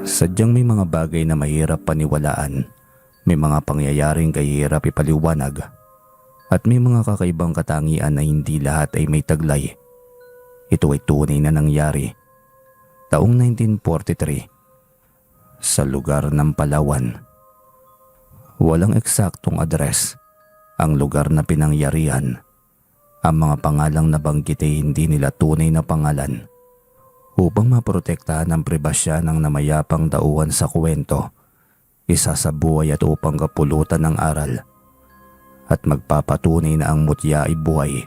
Sadyang may mga bagay na mahirap paniwalaan, may mga pangyayaring kahirap ipaliwanag, at may mga kakaibang katangian na hindi lahat ay may taglay. Ito ay tunay na nangyari. Taong 1943, sa lugar ng Palawan. Walang eksaktong address ang lugar na pinangyarihan. Ang mga pangalang nabanggit ay hindi nila tunay na pangalan. Upang maprotektahan ang pribasya ng namayapang tauhan sa kwento, isa sa buhay at upang kapulutan ng aral, at magpapatunay na ang mutya ay buhay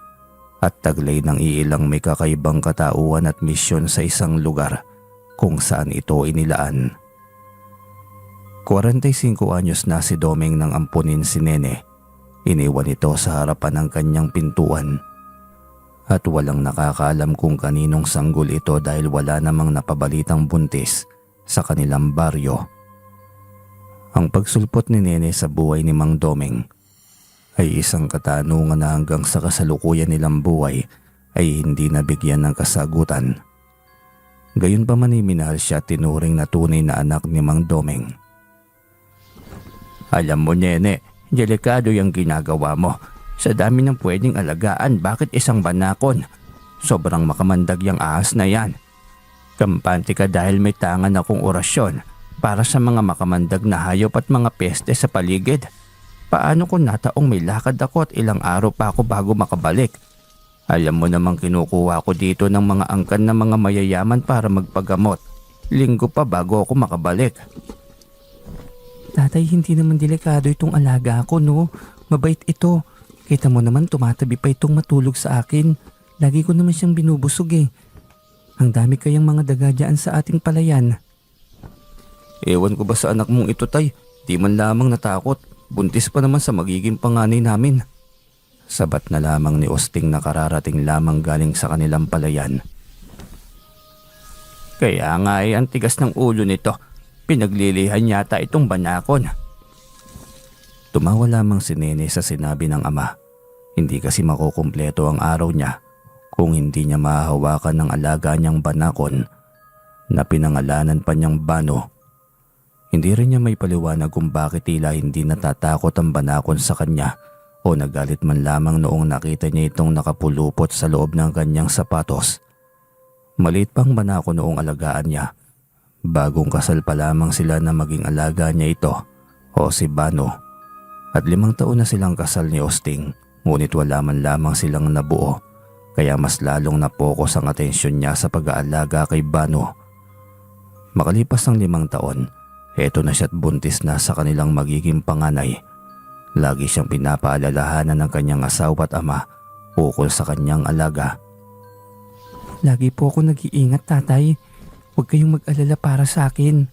at taglay ng iilang may kakaibang katauhan at misyon sa isang lugar kung saan ito inilaan. 45 anyos na si Domeng nang ampunin si Nene. Iniwan ito sa harapan ng kanyang pintuan. At walang nakakaalam kung kaninong sanggol ito dahil wala namang napabalitang buntis sa kanilang baryo. Ang pagsulpot ni Nene sa buhay ni Mang Domeng ay isang katanungan na hanggang sa kasalukuyan nilang buhay ay hindi nabigyan ng kasagutan. Gayunpaman ay minahal siya at tinuring na tunay na anak ni Mang Domeng. Alam mo, Nene, delikado yung ginagawa mo. Sa dami ng pwedeng alagaan, bakit isang banakon? Sobrang makamandag yung ahas na yan. Kampante ka dahil may tangan akong orasyon para sa mga makamandag na hayop at mga peste sa paligid. Paano kung nataong may lakad ako at ilang araw pa ako bago makabalik? Alam mo namang kinukuha ko dito ng mga angkan na mga mayayaman para magpagamot. Linggo pa bago ako makabalik. Tatay, hindi naman delikado itong alaga ko, no? Mabait ito. Kita mo naman tumatabi pa itong matulog sa akin. Lagi ko naman siyang binubusog eh. Ang dami kayang mga daga dyan sa ating palayan. Ewan ko ba sa anak mong ito, tay? Di man lamang natakot. Buntis pa naman sa magiging panganay namin. Sabat na lamang ni Osting na kararating lamang galing sa kanilang palayan. Kaya nga ay ang tigas ng ulo nito. Pinaglilihan yata itong banakon. Tumawa lamang si Nene sa sinabi ng ama. Hindi kasi makukumpleto ang araw niya kung hindi niya mahahawakan ng alaga niyang banakon na pinangalanan pa niyang Bano. Hindi rin niya may paliwanag kung bakit tila hindi natatakot ang banakon sa kanya o nagalit man lamang noong nakita niya itong nakapulupot sa loob ng kanyang sapatos. Maliit pang banakon noong alagaan niya. Bagong kasal pa lamang sila na maging alaga niya ito o si Bano. At 5 taon na silang kasal ni Osting, ngunit wala man lamang silang nabuo, kaya mas lalong napokus ang atensyon niya sa pag-aalaga kay Bano. Makalipas ang 5 taon, eto na siya't buntis na sa kanilang magiging panganay. Lagi siyang pinapaalalahanan ng kanyang asawa at ama ukol sa kanyang alaga. Lagi po ako nag-iingat, tatay. Huwag kayong mag-alala para sa akin.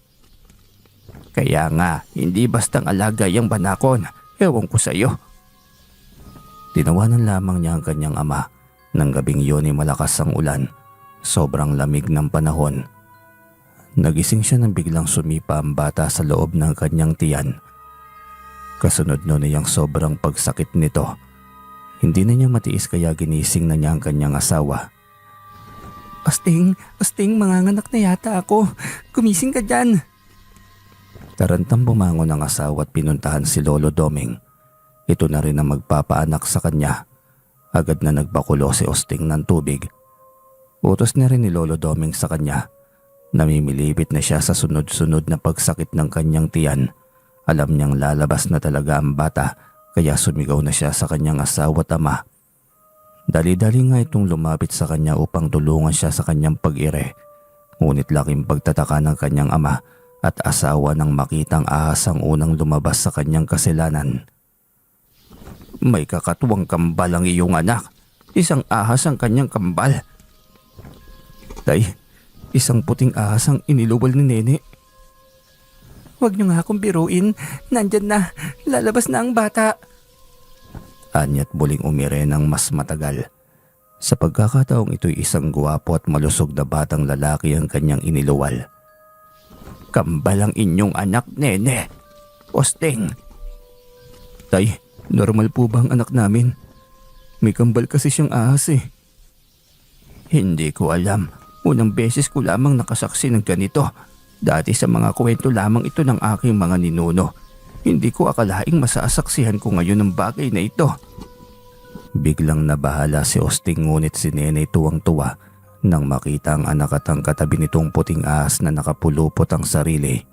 Kaya nga, hindi bastang alaga yung banakon. Ewan ko sa iyo. Tinawanan lamang niya ang kanyang ama. Nang gabing yun ay malakas ang ulan. Sobrang lamig ng panahon. Nagising siya nang biglang sumipa ang bata sa loob ng kanyang tiyan. Kasunod nun ay ang sobrang pagsakit nito. Hindi na niya matiis kaya ginising na niya ang kanyang asawa. Osting, manganganak na yata ako. Gumising ka dyan. Tarantang bumangon ang asawa at pinuntahan si Lolo Domeng. Ito na rin ang magpapaanak sa kanya. Agad na nagbakulo si Osting ng tubig. Utos na rin ni Lolo Domeng sa kanya. Namimilipit na siya sa sunod-sunod na pagsakit ng kanyang tiyan. Alam niyang lalabas na talaga ang bata kaya sumigaw na siya sa kanyang asawa at ama. Dali-dali nga itong lumapit sa kanya upang tulungan siya sa kanyang pag-ire. Ngunit laking pagtataka ng kanyang ama at asawa nang makitang ahas ang unang lumabas sa kanyang kasilanan. May kakatuwang kambal ang iyong anak. Isang ahas ang kanyang kambal. Tay, isang puting ahas ang iniluwal ni Nene. Huwag niyo nga akong biruin. Nandyan na. Lalabas na ang bata. Anya't buling umire ng mas matagal. Sa pagkakataong ito'y isang guwapo at malusog na batang lalaki ang kanyang iniluwal. Kambal ang inyong anak, Nene. Osting. Tay, normal po ba ang anak namin? May kambal kasi siyang ahas eh. Hindi ko alam. Unang beses ko lamang nakasaksi ng ganito. Dati sa mga kwento lamang ito ng aking mga ninuno. Hindi ko akalaing masasaksihan ko ngayon ang bagay na ito. Biglang nabahala si Osting ngunit si Nenay tuwang-tuwa nang makita ang anak at ang katabi nitong puting ahas na nakapulupot ang sarili.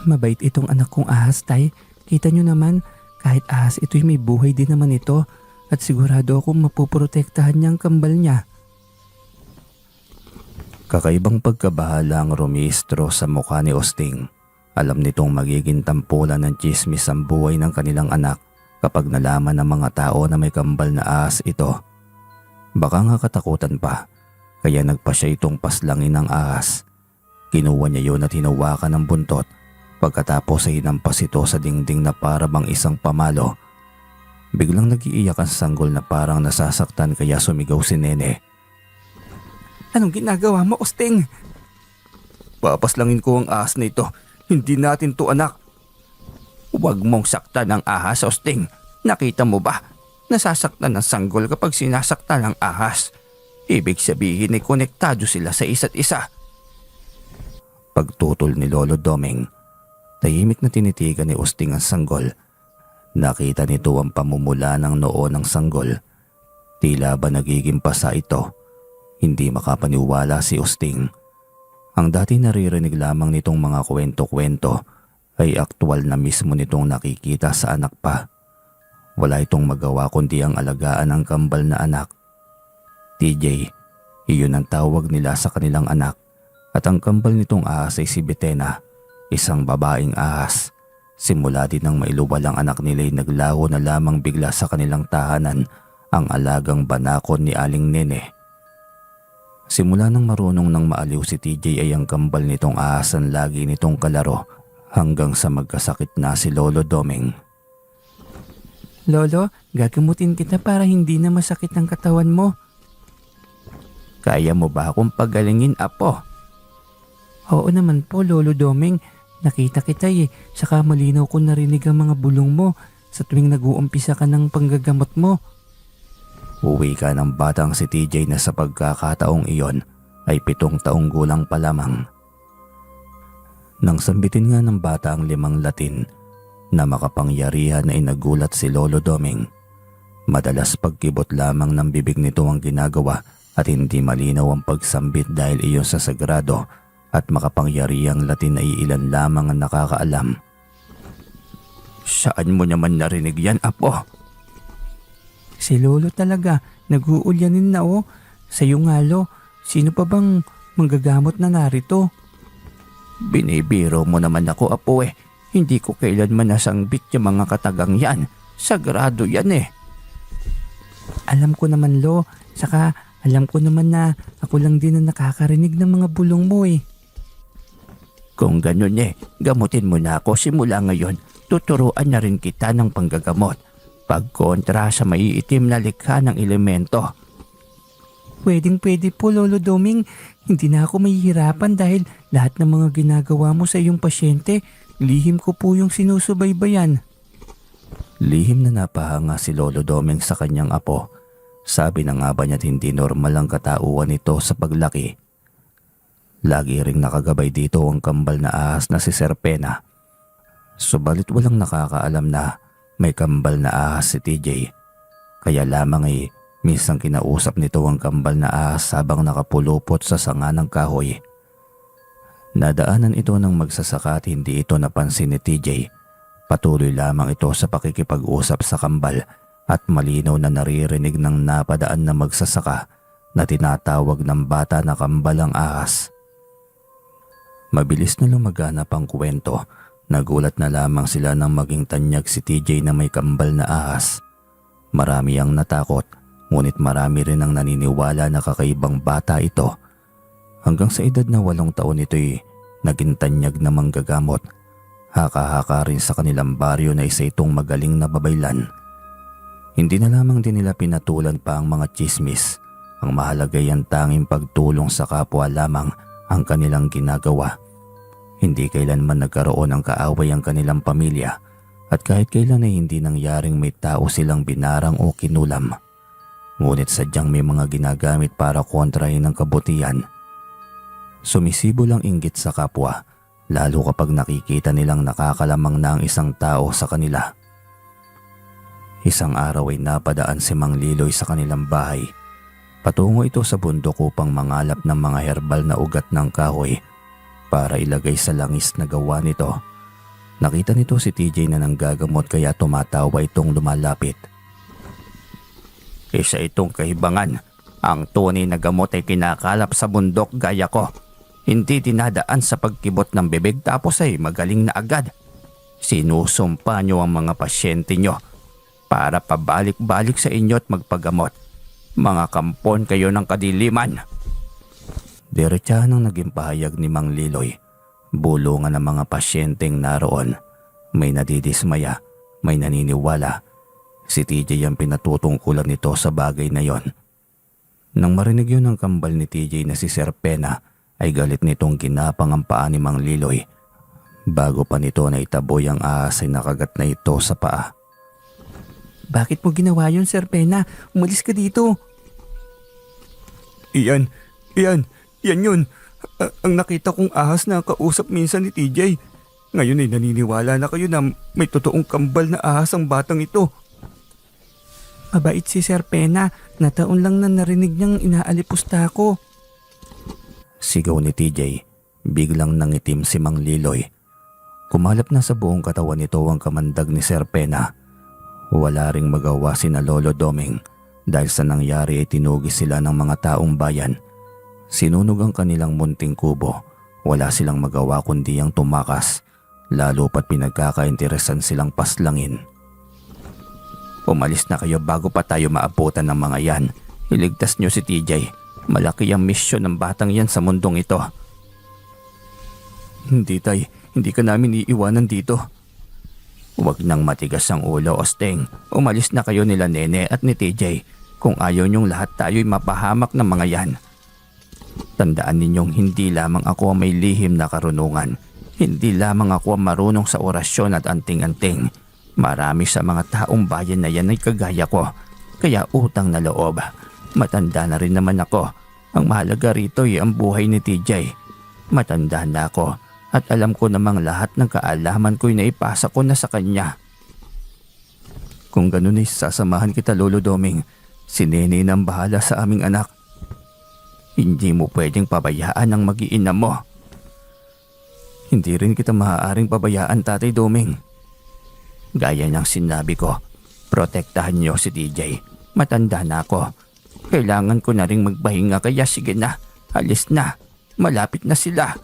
Mabait itong anak kong ahas, Tay. Kita nyo naman, kahit ahas ito'y may buhay din naman ito at sigurado akong mapuprotektahan niya ang kambal niya. Kakaibang pagkabahala ang rumistro sa mukha ni Osting. Alam nitong magiging tampulan ng tsismis ang buhay ng kanilang anak kapag nalaman ng mga tao na may kambal na ahas ito. Baka nga katakutan pa, kaya nagpa siya itong paslangin ng ahas. Kinuha niya yun at hinawakan ng buntot. Pagkatapos ay hinampas ito sa dingding na para bang isang pamalo. Biglang nag-iiyak ang sanggol na parang nasasaktan kaya sumigaw si Nene. Anong ginagawa mo, Osting? Papaslangin ko ang ahas na ito. Hindi natin to anak. Huwag mong saktan ang ahas, Osting. Nakita mo ba? Nasasaktan ang sanggol kapag sinasaktan ang ahas. Ibig sabihin ay konektado sila sa isa't isa. Pagtutol ni Lolo Doming, tahimik na tinitigan ni Osting ang sanggol. Nakita nito ang pamumula ng noo ng sanggol. Tila ba nagiging pasa ito? Hindi makapaniwala si Osting. Ang dati naririnig lamang nitong mga kwento-kwento ay aktwal na mismo nitong nakikita sa anak pa. Wala itong magawa kundi ang alagaan ng kambal na anak. TJ, iyon ang tawag nila sa kanilang anak. At ang kambal nitong ahas ay si Betena, isang babaeng ahas. Simula din ng mailuwalang anak nila ay naglaho na lamang bigla sa kanilang tahanan ang alagang banakon ni Aling Nene. Simula nang marunong ng maaliw si TJ ay ang kambal nitong ahas ang lagi nitong kalaro hanggang sa magkasakit na si Lolo Doming. Lolo, gagamutin kita para hindi na masakit ang katawan mo. Kaya mo ba akong pagalingin, Apo? Oo naman po, Lolo Doming. Nakita kita saka malinaw ko narinig ang mga bulong mo sa tuwing nag-uumpisa ka ng panggagamot mo. Uwi ka ng batang si TJ na sa pagkakataong iyon ay 7 taong gulang pa lamang. Nang sambitin nga ng bata ang 5 Latin na makapangyarihan ay nagulat si Lolo Doming. Madalas pagkibot lamang ng bibig nito ang ginagawa at hindi malinaw ang pagsambit dahil iyon sa sagrado at makapangyarihang Latin ay ilan lamang ang nakakaalam. Saan mo naman narinig yan, Apo? Si Lolo talaga, nag-uulyanin na Sa'yo nga lo, sino pa bang manggagamot na narito? Binibiro mo naman ako, Apo Hindi ko kailanman nasangbit yung mga katagang yan. Sagrado yan Alam ko naman lo, saka alam ko naman na ako lang din ang nakakarinig ng mga bulong mo Kung ganun gamutin mo na ako simula ngayon. Tuturuan na rin kita ng panggagamot. Pagkontra sa maiitim na likha ng elemento. Pwedeng-pwede po, Lolo Doming. Hindi na ako mahihirapan dahil lahat ng mga ginagawa mo sa iyong pasyente, lihim ko po yung sinusubaybayan. Lihim na napahanga si Lolo Doming sa kanyang apo. Sabi na nga ba niya't hindi normal ang katauhan nito sa paglaki. Lagi ring nakagabay dito ang kambal na ahas na si Serpena. Subalit walang nakakaalam na may kambal na ahas si TJ. Kaya lamang minsan kinausap nito ang kambal na ahas habang nakapulupot sa sanga ng kahoy. Nadaanan ito ng magsasaka at hindi ito napansin ni TJ. Patuloy lamang ito sa pakikipag-usap sa kambal at malinaw na naririnig ng napadaan na magsasaka na tinatawag ng bata na kambal ang ahas. Mabilis na lumaganap ang kwento. Nagulat na lamang sila nang maging tanyag si TJ na may kambal na ahas. Marami ang natakot, ngunit marami rin ang naniniwala na kakaibang bata ito. Hanggang sa edad na 8 taon ito'y naging tanyag na manggagamot. Haka-haka rin sa kanilang baryo na isa itong magaling na babaylan. Hindi na lamang din nila pinatulan pa ang mga tsismis. Ang mahalaga ay ang tanging pagtulong sa kapwa lamang ang kanilang ginagawa. Hindi kailanman nagkaroon ng kaaway ang kanilang pamilya at kahit kailan ay hindi nangyaring may tao silang binarang o kinulam. Ngunit sadyang may mga ginagamit para kontrahin ang kabutihan. Sumisibo lang inggit sa kapwa, lalo kapag nakikita nilang nakakalamang na ang isang tao sa kanila. Isang araw ay napadaan si Mang Liloy sa kanilang bahay. Patungo ito sa bundok upang mangalap ng mga herbal na ugat ng kahoy para ilagay sa langis na gawa nito. Nakita nito si TJ na nanggagamot kaya tumatawa itong lumalapit. Isa itong kahibangan. Ang tunay na gamot ay kinakalap sa bundok gaya ko. Hindi dinadaan sa pagkibot ng bibig tapos ay magaling na agad. Sinusumpa niyo ang mga pasyente niyo para pabalik-balik sa inyo at magpagamot. Mga kampon kayo ng kadiliman. Diretsahan ang naging pahayag ni Mang Liloy. Bulungan ng mga pasyenteng naroon. May nadidismaya, may naniniwala. Si TJ ang pinatutungkulan nito sa bagay na yon. Nang marinig yun ng kambal ni TJ na si Sir Pena, ay galit nitong ginapang ang paa ni Mang Liloy. Bago pa nito na itaboy ang ahas ay nakagat na ito sa paa. Bakit mo ginawa yun, Sir Pena? Umalis ka dito. Iyan yun. Ang nakita kong ahas na kausap minsan ni TJ. Ngayon ay naniniwala na kayo na may totoong kambal na ahas ang batang ito. Mabait si Sir Pena. Nataon lang na narinig niyang inaalipusta ko. Sigaw ni TJ. Biglang nangitim si Mang Liloy. Kumalap na sa buong katawan nito ang kamandag ni Sir Pena. Wala ring magawa sina Lolo Doming dahil sa nangyari ay tinugis sila ng mga taong bayan. Sinunog ang kanilang munting kubo. Wala silang magawa kundi ang tumakas, lalo pat pinagkakainteresan silang paslangin. Umalis na kayo bago pa tayo maabutan ng mga yan. Iligtas niyo si TJ. Malaki ang misyon ng batang yan sa mundong ito. Hindi tay, hindi ka namin iiwanan dito. Huwag nang matigas ang ulo, Osteng. Umalis na kayo nila Nene at ni TJ. Kung ayaw niyong lahat tayo'y mapahamak ng mga yan. Tandaan ninyong hindi lamang ako ang may lihim na karunungan. Hindi lamang ako ang marunong sa orasyon at anting-anting. Marami sa mga taong bayan na yan ay kagaya ko. Kaya utang na loob. Matanda na rin naman ako. Ang mahalaga rito ay ang buhay ni TJ. Matanda na ako. At alam ko namang lahat ng kaalaman ko'y naipasa ko na sa kanya. Kung ganun ay sasamahan kita, Lolo Doming. Si Nene nang bahala sa aming anak. Hindi mo pwedeng pabayaan ang mag-iina mo. Hindi rin kita maaaring pabayaan, Tatay Doming. Gaya ng sinabi ko, protektahan niyo si TJ. Matanda na ako. Kailangan ko na ring magpahinga kaya sige na, alis na. Malapit na sila.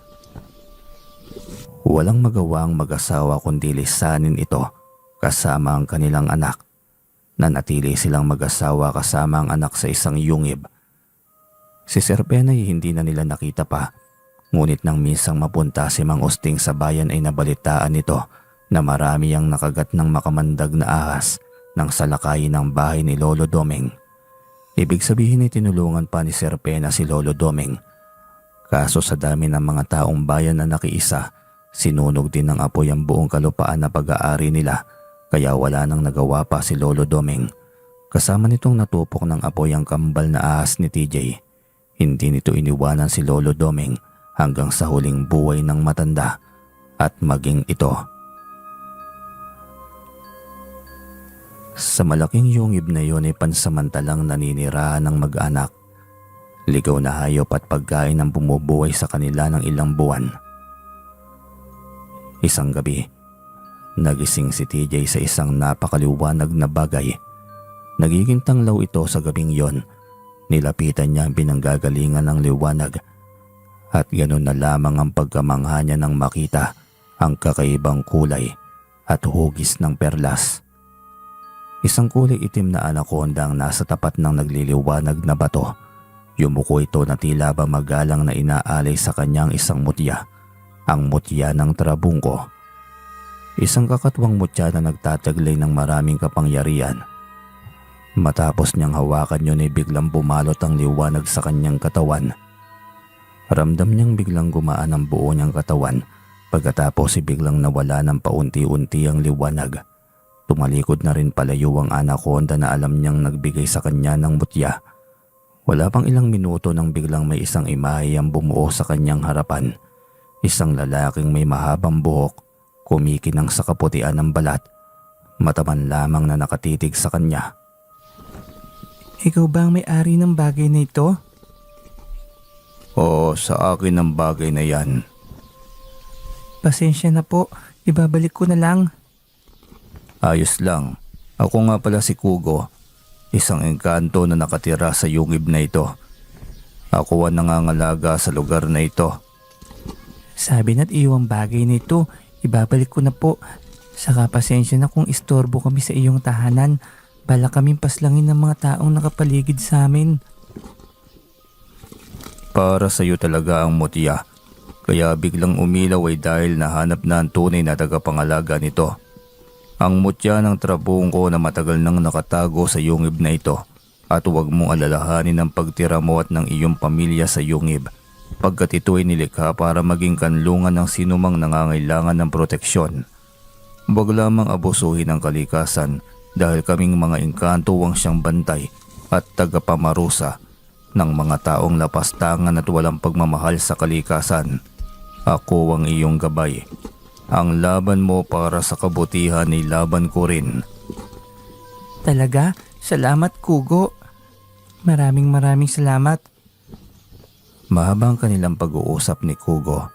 Walang magawa ang mag-asawa kundi lisanin ito kasama ang kanilang anak. Nanatili silang mag-asawa kasama ang anak sa isang yungib. Si Sir Pena ay hindi na nila nakita pa. Ngunit nang minsang mapunta si Mang Osting sa bayan ay nabalitaan nito na marami ang nakagat ng makamandag na ahas nang salakayin ng bahay ni Lolo Doming. Ibig sabihin ay tinulungan pa ni Sir Pena si Lolo Doming. Kaso sa dami ng mga taong bayan na nakiisa, sinunog din ng apoy ang buong kalupaan na pag-aari nila kaya wala nang nagawa pa si Lolo Doming. Kasama nitong natupok ng apoy ang kambal na ahas ni TJ. Hindi nito iniwanan si Lolo Doming hanggang sa huling buhay ng matanda at maging ito. Sa malaking yungib na yun ay pansamantalang naninirahan ng mag-anak. Ligaw na hayop at pagkain ang bumubuhay sa kanila ng ilang buwan. Isang gabi, nagising si TJ sa isang napakaliwanag na bagay. Nagiging tanglaw ito sa gabing yon. Nilapitan niya ang pinanggagalingan ng liwanag. At ganun na lamang ang pagkamangha niya nang makita ang kakaibang kulay at hugis ng perlas. Isang kulay itim na anaconda ang nasa tapat ng nagliliwanag na bato. Yumuko ito na tila ba magalang na inaalay sa kanyang isang mutya. Ang mutya ng trabungko. Isang kakatwang mutya na nagtataglay ng maraming kapangyarihan. Matapos niyang hawakan yun ay biglang bumalot ang liwanag sa kanyang katawan. Ramdam niyang biglang gumaan ang buo niyang katawan pagkatapos ay biglang nawala ng paunti-unti ang liwanag. Tumalikod na rin palayo ang anaconda na alam niyang nagbigay sa kanya ng mutya. Wala pang ilang minuto nang biglang may isang imahe ang bumuo sa kanyang harapan. Isang lalaking may mahabang buhok, kumikinang sa kaputian ng balat, mataman lamang na nakatitig sa kanya. Ikaw ba ang may-ari ng bagay na ito? Oo, sa akin ang bagay na yan. Pasensya na po, ibabalik ko na lang. Ayos lang. Ako nga pala si Kugo, isang engkanto na nakatira sa yungib na ito. Ako ang nangangalaga sa lugar na ito. Sabi na't iyong bagay na ito, ibabalik ko na po. Saka pasensya na kung istorbo kami sa iyong tahanan. Bala kaming paslangin ng mga taong nakapaligid sa amin. Para sa iyo talaga ang mutya. Kaya biglang umilaw ay dahil nahanap na ang tunay na tagapangalaga nito. Ang mutya ng trabong ko na matagal nang nakatago sa yungib na ito. At huwag mong alalahanin ang pagtira mo at ng iyong pamilya sa yungib, pagkat ito ay nilikha para maging kanlungan ng sinumang nangangailangan ng proteksyon. Huwag lamang abusuhin ang kalikasan dahil kaming mga engkanto ang siyang bantay at tagapamarusa ng mga taong lapastangan at walang pagmamahal sa kalikasan. Ako ang iyong gabay. Ang laban mo para sa kabutihan ay laban ko rin. Talaga? Salamat, Kugo. Maraming salamat. Mahabang kanilang pag-uusap ni Kugo.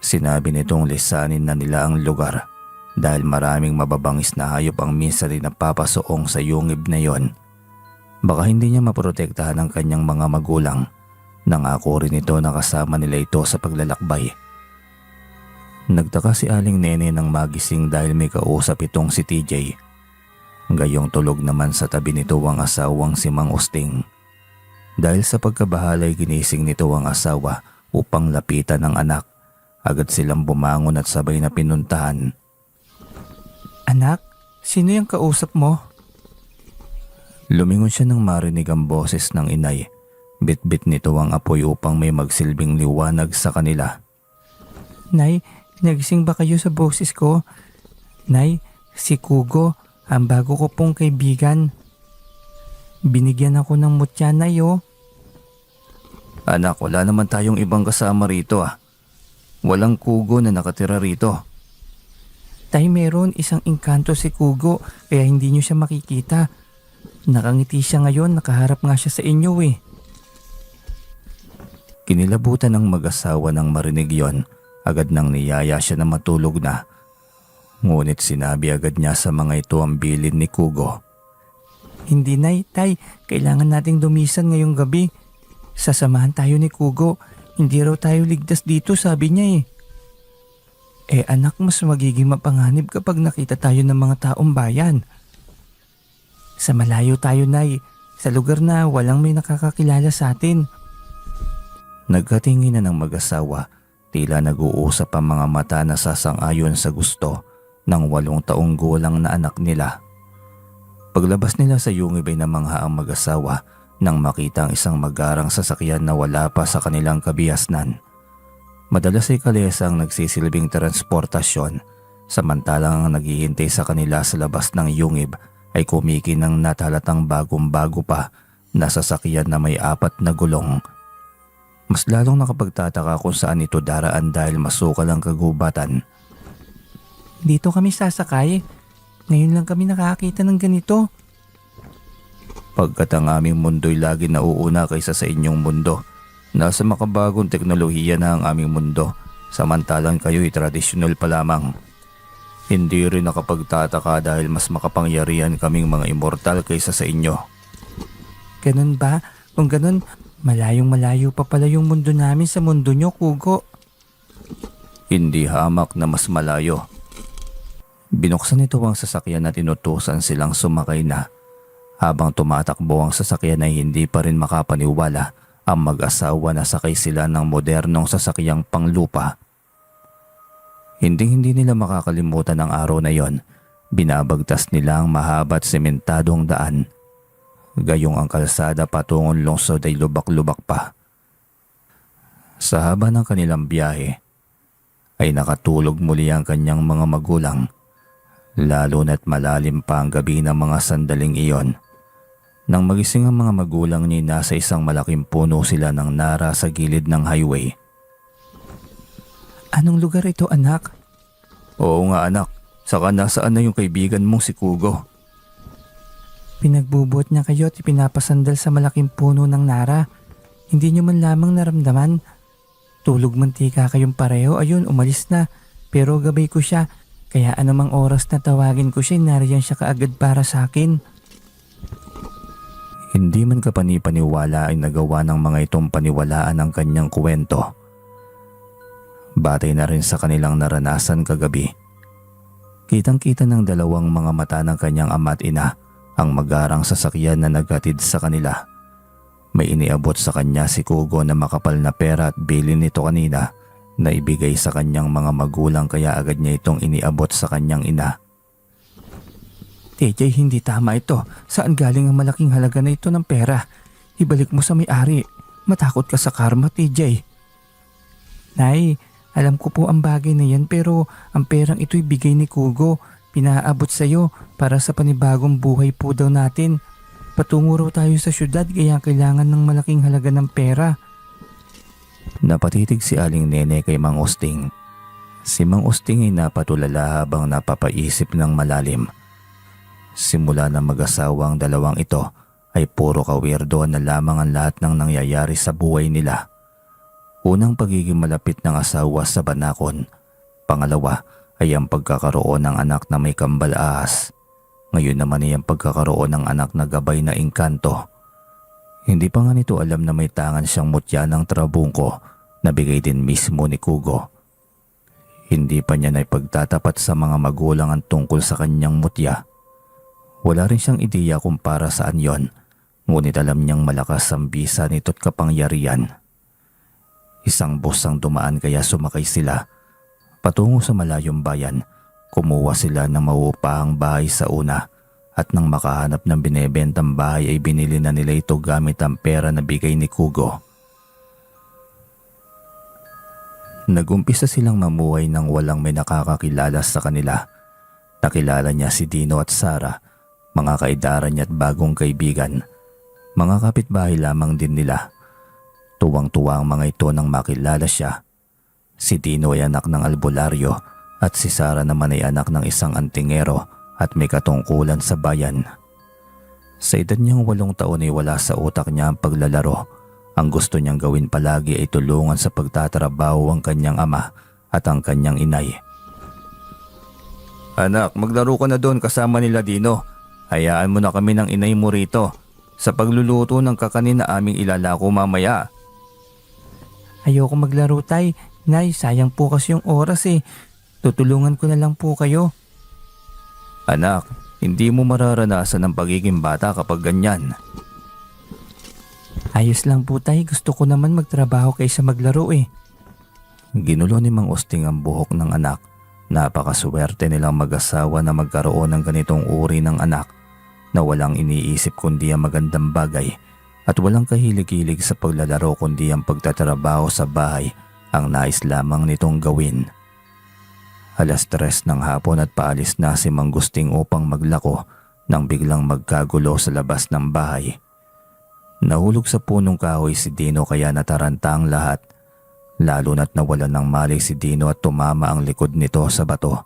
Sinabi nitong lisanin na nila ang lugar dahil maraming mababangis na hayop ang minsan rin napapasoong sa yungib na yon. Baka hindi niya maprotektahan ang kanyang mga magulang. Nangako rin ito na kasama nila ito sa paglalakbay. Nagtaka si Aling Nene nang magising dahil may kausap itong si TJ. Gayong tulog naman sa tabi nito ang asawang si Mang Usting. Dahil sa pagkabahalay ginising nito ang asawa upang lapitan ang anak. Agad silang bumangon at sabay na pinuntahan. Anak, sino yung kausap mo? Lumingon siya nang marinig ang boses ng inay. Bit-bit nito ang apoy upang may magsilbing liwanag sa kanila. Nay, nagising ba kayo sa boses ko? Nay, si Kugo, ang bago ko pong kaibigan. Binigyan ako ng mutya, Nay, oh. Anak, wala naman tayong ibang kasama rito ah. Walang Kugo na nakatira rito. Tay, meron isang engkanto si Kugo, kaya hindi niyo siya makikita. Nakangiti siya ngayon, nakaharap nga siya sa inyo eh. Kinilabutan ng mag-asawa nang marinig yon. Agad nang niyaya siya na matulog na. Ngunit sinabi agad niya sa mga ito ang bilin ni Kugo. Hindi, Nay, Tay, kailangan nating dumisan ngayong gabi. Sasamahan tayo ni Kugo. Hindi raw tayo ligtas dito, sabi niya eh. Eh anak, mas magiging mapanganib kapag nakita tayo ng mga taong bayan. Sa malayo tayo, Nay. Sa lugar na walang may nakakakilala sa atin. Nagkatingin na ng mag-asawa. Tila nag-uusap ang mga mata na sasang-ayon sa gusto ng 8 taong gulang na anak nila. Paglabas nila sa yungib ay namangha ang mag-asawa nang makita ang isang magarang sasakyan na wala pa sa kanilang kabihasnan. Madalas ay kalesa ang nagsisilbing transportasyon, samantalang ang naghihintay sa kanila sa labas ng yungib ay kumikinang natalatang bagong-bago pa na sasakyan na may 4 na gulong. Mas lalong nakapagtataka kung saan ito daraan dahil masukal ang kagubatan. Dito kami sasakay. Ngayon lang kami nakakita ng ganito. Pagkat ang aming mundo'y lagi nauuna kaysa sa inyong mundo. Nasa makabagong teknolohiya na ang aming mundo, samantalang kayo'y tradisyonal pa lamang. Hindi rin nakapagtataka dahil mas makapangyarihan kaming mga immortal kaysa sa inyo. Ganun ba? Kung ganun, malayong-malayo pa pala yung mundo namin sa mundo nyo, Kugo. Hindi hamak na mas malayo. Binuksan nito ang sasakyan at inutusan silang sumakay na. Habang tumatakbo ang sasakyan ay hindi pa rin makapaniwala ang mag-asawa na sakay sila ng modernong sasakyang panglupa. Hindi nila makakalimutan ang araw na yon. Binabagtas nila ang mahaba at sementadong daan. Gayong ang kalsada patungong lungsod ay lubak-lubak pa. Sa haba ng kanilang biyahe, ay nakatulog muli ang kanyang mga magulang. Lalo na't malalim pa ang gabi ng mga sandaling iyon. Nang magising ang mga magulang niya, nasa isang malaking puno sila ng nara sa gilid ng highway. Anong lugar ito, anak? Oo nga anak, saka nasaan na yung kaibigan mong si Kugo? Pinagbubuhat niya kayo at ipinapasandal sa malaking puno ng nara. Hindi niyo man lamang naramdaman. Tulog mantika kayong pareho, ayun umalis na. Pero gabay ko siya, kaya anumang oras na tawagin ko siya, nariyan siya kaagad para sa akin. Hindi man kapani-paniwala ay nagawa ng mga itong paniwalaan ang kanyang kwento. Batay na rin sa kanilang naranasan kagabi. Kitang-kita ng dalawang mga mata ng kanyang ama at ina ang magarang sasakyan na naghatid sa kanila. May iniabot sa kanya si Kugo na makapal na pera at bilin nito kanina na ibigay sa kanyang mga magulang, kaya agad niya itong iniabot sa kanyang ina. TJ, hindi tama ito. Saan galing ang malaking halaga na ito ng pera? Ibalik mo sa may-ari. Matakot ka sa karma, TJ. Nay, alam ko po ang bagay na yan, pero ang perang ito'y bigay ni Kugo. Pinaabot sa iyo para sa panibagong buhay po daw natin. Patungo raw tayo sa syudad, kaya kailangan ng malaking halaga ng pera. Napatitig si Aling Nene kay Mang Osting. Si Mang Osting ay napatulala habang napapaisip ng malalim. Simula na mag-asawa ang dalawang ito ay puro kawirdo na lamang ang lahat ng nangyayari sa buhay nila. Unang, pagiging malapit ng asawa sa banakon. Pangalawa ay ang pagkakaroon ng anak na may kambal ahas. Ngayon naman ay ang pagkakaroon ng anak na gabay na engkanto. Hindi pa nga nito alam na may tangan siyang mutya ng trabungko na bigay din mismo ni Kugo. Hindi pa niya na ipagtatapat sa mga magulang ang tungkol sa kanyang mutya. Wala rin siyang ideya kung para saan yon, ngunit alam niyang malakas ang bisa nito't kapangyarihan. Isang bus ang dumaan, kaya sumakay sila. Patungo sa malayong bayan, kumuha sila ng mauupahang bahay sa una, at nang makahanap ng binebentang bahay ay binili na nila ito gamit ang pera na bigay ni Kugo. Nagumpisa silang mamuhay nang walang may nakakakilala sa kanila. Nakilala niya si Dino at Sara, mga kaedaran niya at bagong kaibigan. Mga kapitbahay lamang din nila. Tuwang-tuwa ang mga ito nang makilala siya. Si Dino ay anak ng albularyo at si Sara naman ay anak ng isang antingero at may katungkulan sa bayan. Sa edad niyang 8 taon ay wala sa utak niya ang paglalaro. Ang gusto niyang gawin palagi ay tulungan sa pagtatrabaho ang kanyang ama at ang kanyang inay. Anak, maglaro ka na doon kasama nila Dino. Hayaan mo na kami ng inay mo rito. Sa pagluluto ng kakanin na aming ilalako mamaya. Ayoko maglaro, tay. Nay, sayang po kasi yung oras eh. Tutulungan ko na lang po kayo. Anak, hindi mo mararanasan ang pagiging bata kapag ganyan. Ayos lang po, tay. Gusto ko naman magtrabaho kaysa maglaro eh. Ginulo ni Mang Osting ang buhok ng anak. Napakaswerte nilang mag-asawa na magkaroon ng ganitong uri ng anak na walang iniisip kundi ang magandang bagay at walang kahilig-hilig sa paglalaro kundi ang pagtatrabaho sa bahay ang nais lamang nitong gawin. 3:00 ng hapon at paalis na si Mang Gusting upang maglako nang biglang magkagulo sa labas ng bahay. Nahulog sa punong kahoy si Dino, kaya nataranta ang lahat. Lalo na't nawalan ng malay si Dino at tumama ang likod nito sa bato.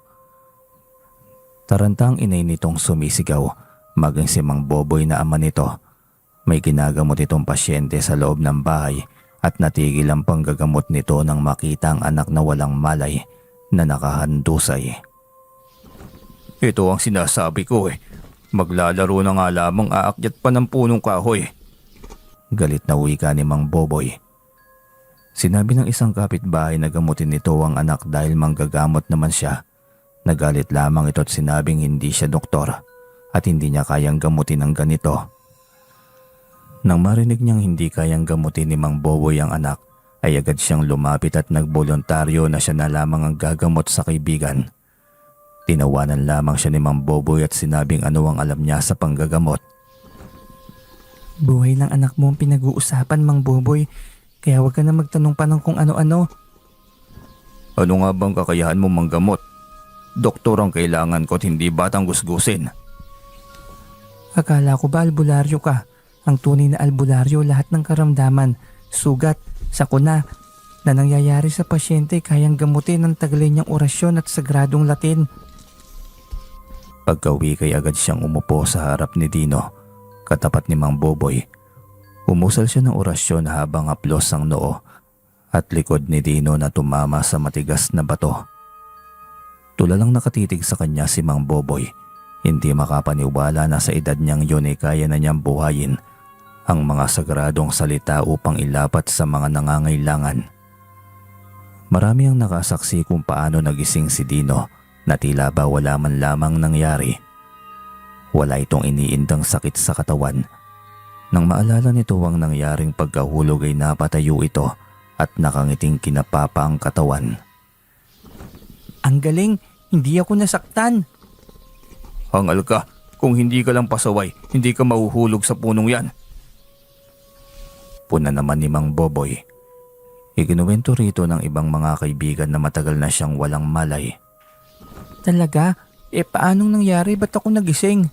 Taranta ang inay nitong sumisigaw, maging si Mang Boboy na ama nito. May ginagamot itong pasyente sa loob ng bahay at natigil ang panggagamot nito nang makita ang anak na walang malay na nakahandusay. Ito ang sinasabi ko eh. Maglalaro na nga lamang, aakyat pa ng punong kahoy. Galit na wika ni Mang Boboy. Sinabi ng isang kapitbahay na gamutin nito ang anak dahil manggagamot naman siya. Nagalit lamang ito at sinabing hindi siya doktor at hindi niya kayang gamutin ng ganito. Nang marinig niyang hindi kayang gamutin ni Mang Boboy ang anak, ay agad siyang lumapit at nagboluntaryo na siya na lamang ang gagamot sa kaibigan. Tinawanan lamang siya ni Mang Boboy at sinabing ano ang alam niya sa panggagamot. Buhay ng anak mo ang pinag-uusapan, Mang Boboy. Kaya huwag ka na magtanong pa ng kung ano-ano. Ano nga bang kakayahan mo manggamot? Doktor ang kailangan ko at hindi batang gusgusin. Akala ko ba albularyo ka? ang tunay na albularyo, lahat ng karamdaman, sugat, sakuna na nangyayari sa pasyente kayang gamutin ng taglay niyang orasyon at sagradong Latin. Pagka-uwi kay agad siyang umupo sa harap ni Dino, katapat ni Mang Boboy. Umusal siya ng orasyon habang haplos ang noo at likod ni Dino na tumama sa matigas na bato. Tulalang nakatitig sa kanya si Mang Boboy, hindi makapaniwala na sa edad niyang yun ay kaya na niyang buhayin ang mga sagradong salita upang ilapat sa mga nangangailangan. Marami ang nakasaksi kung paano nagising si Dino na tila ba wala man lamang nangyari. Wala itong iniindang sakit sa katawan. Nang maalala nito ang nangyaring pagkahulog ay napatayo ito at nakangiting kinapapa ang katawan. Ang galing, hindi ako nasaktan. Hangal ka, kung hindi ka lang pasaway, hindi ka mahuhulog sa punong yan. Puna naman ni Mang Boboy. Ikinuwento rito ng ibang mga kaibigan na matagal na siyang walang malay. Talaga? Paanong nangyari? Ba't ako nagising?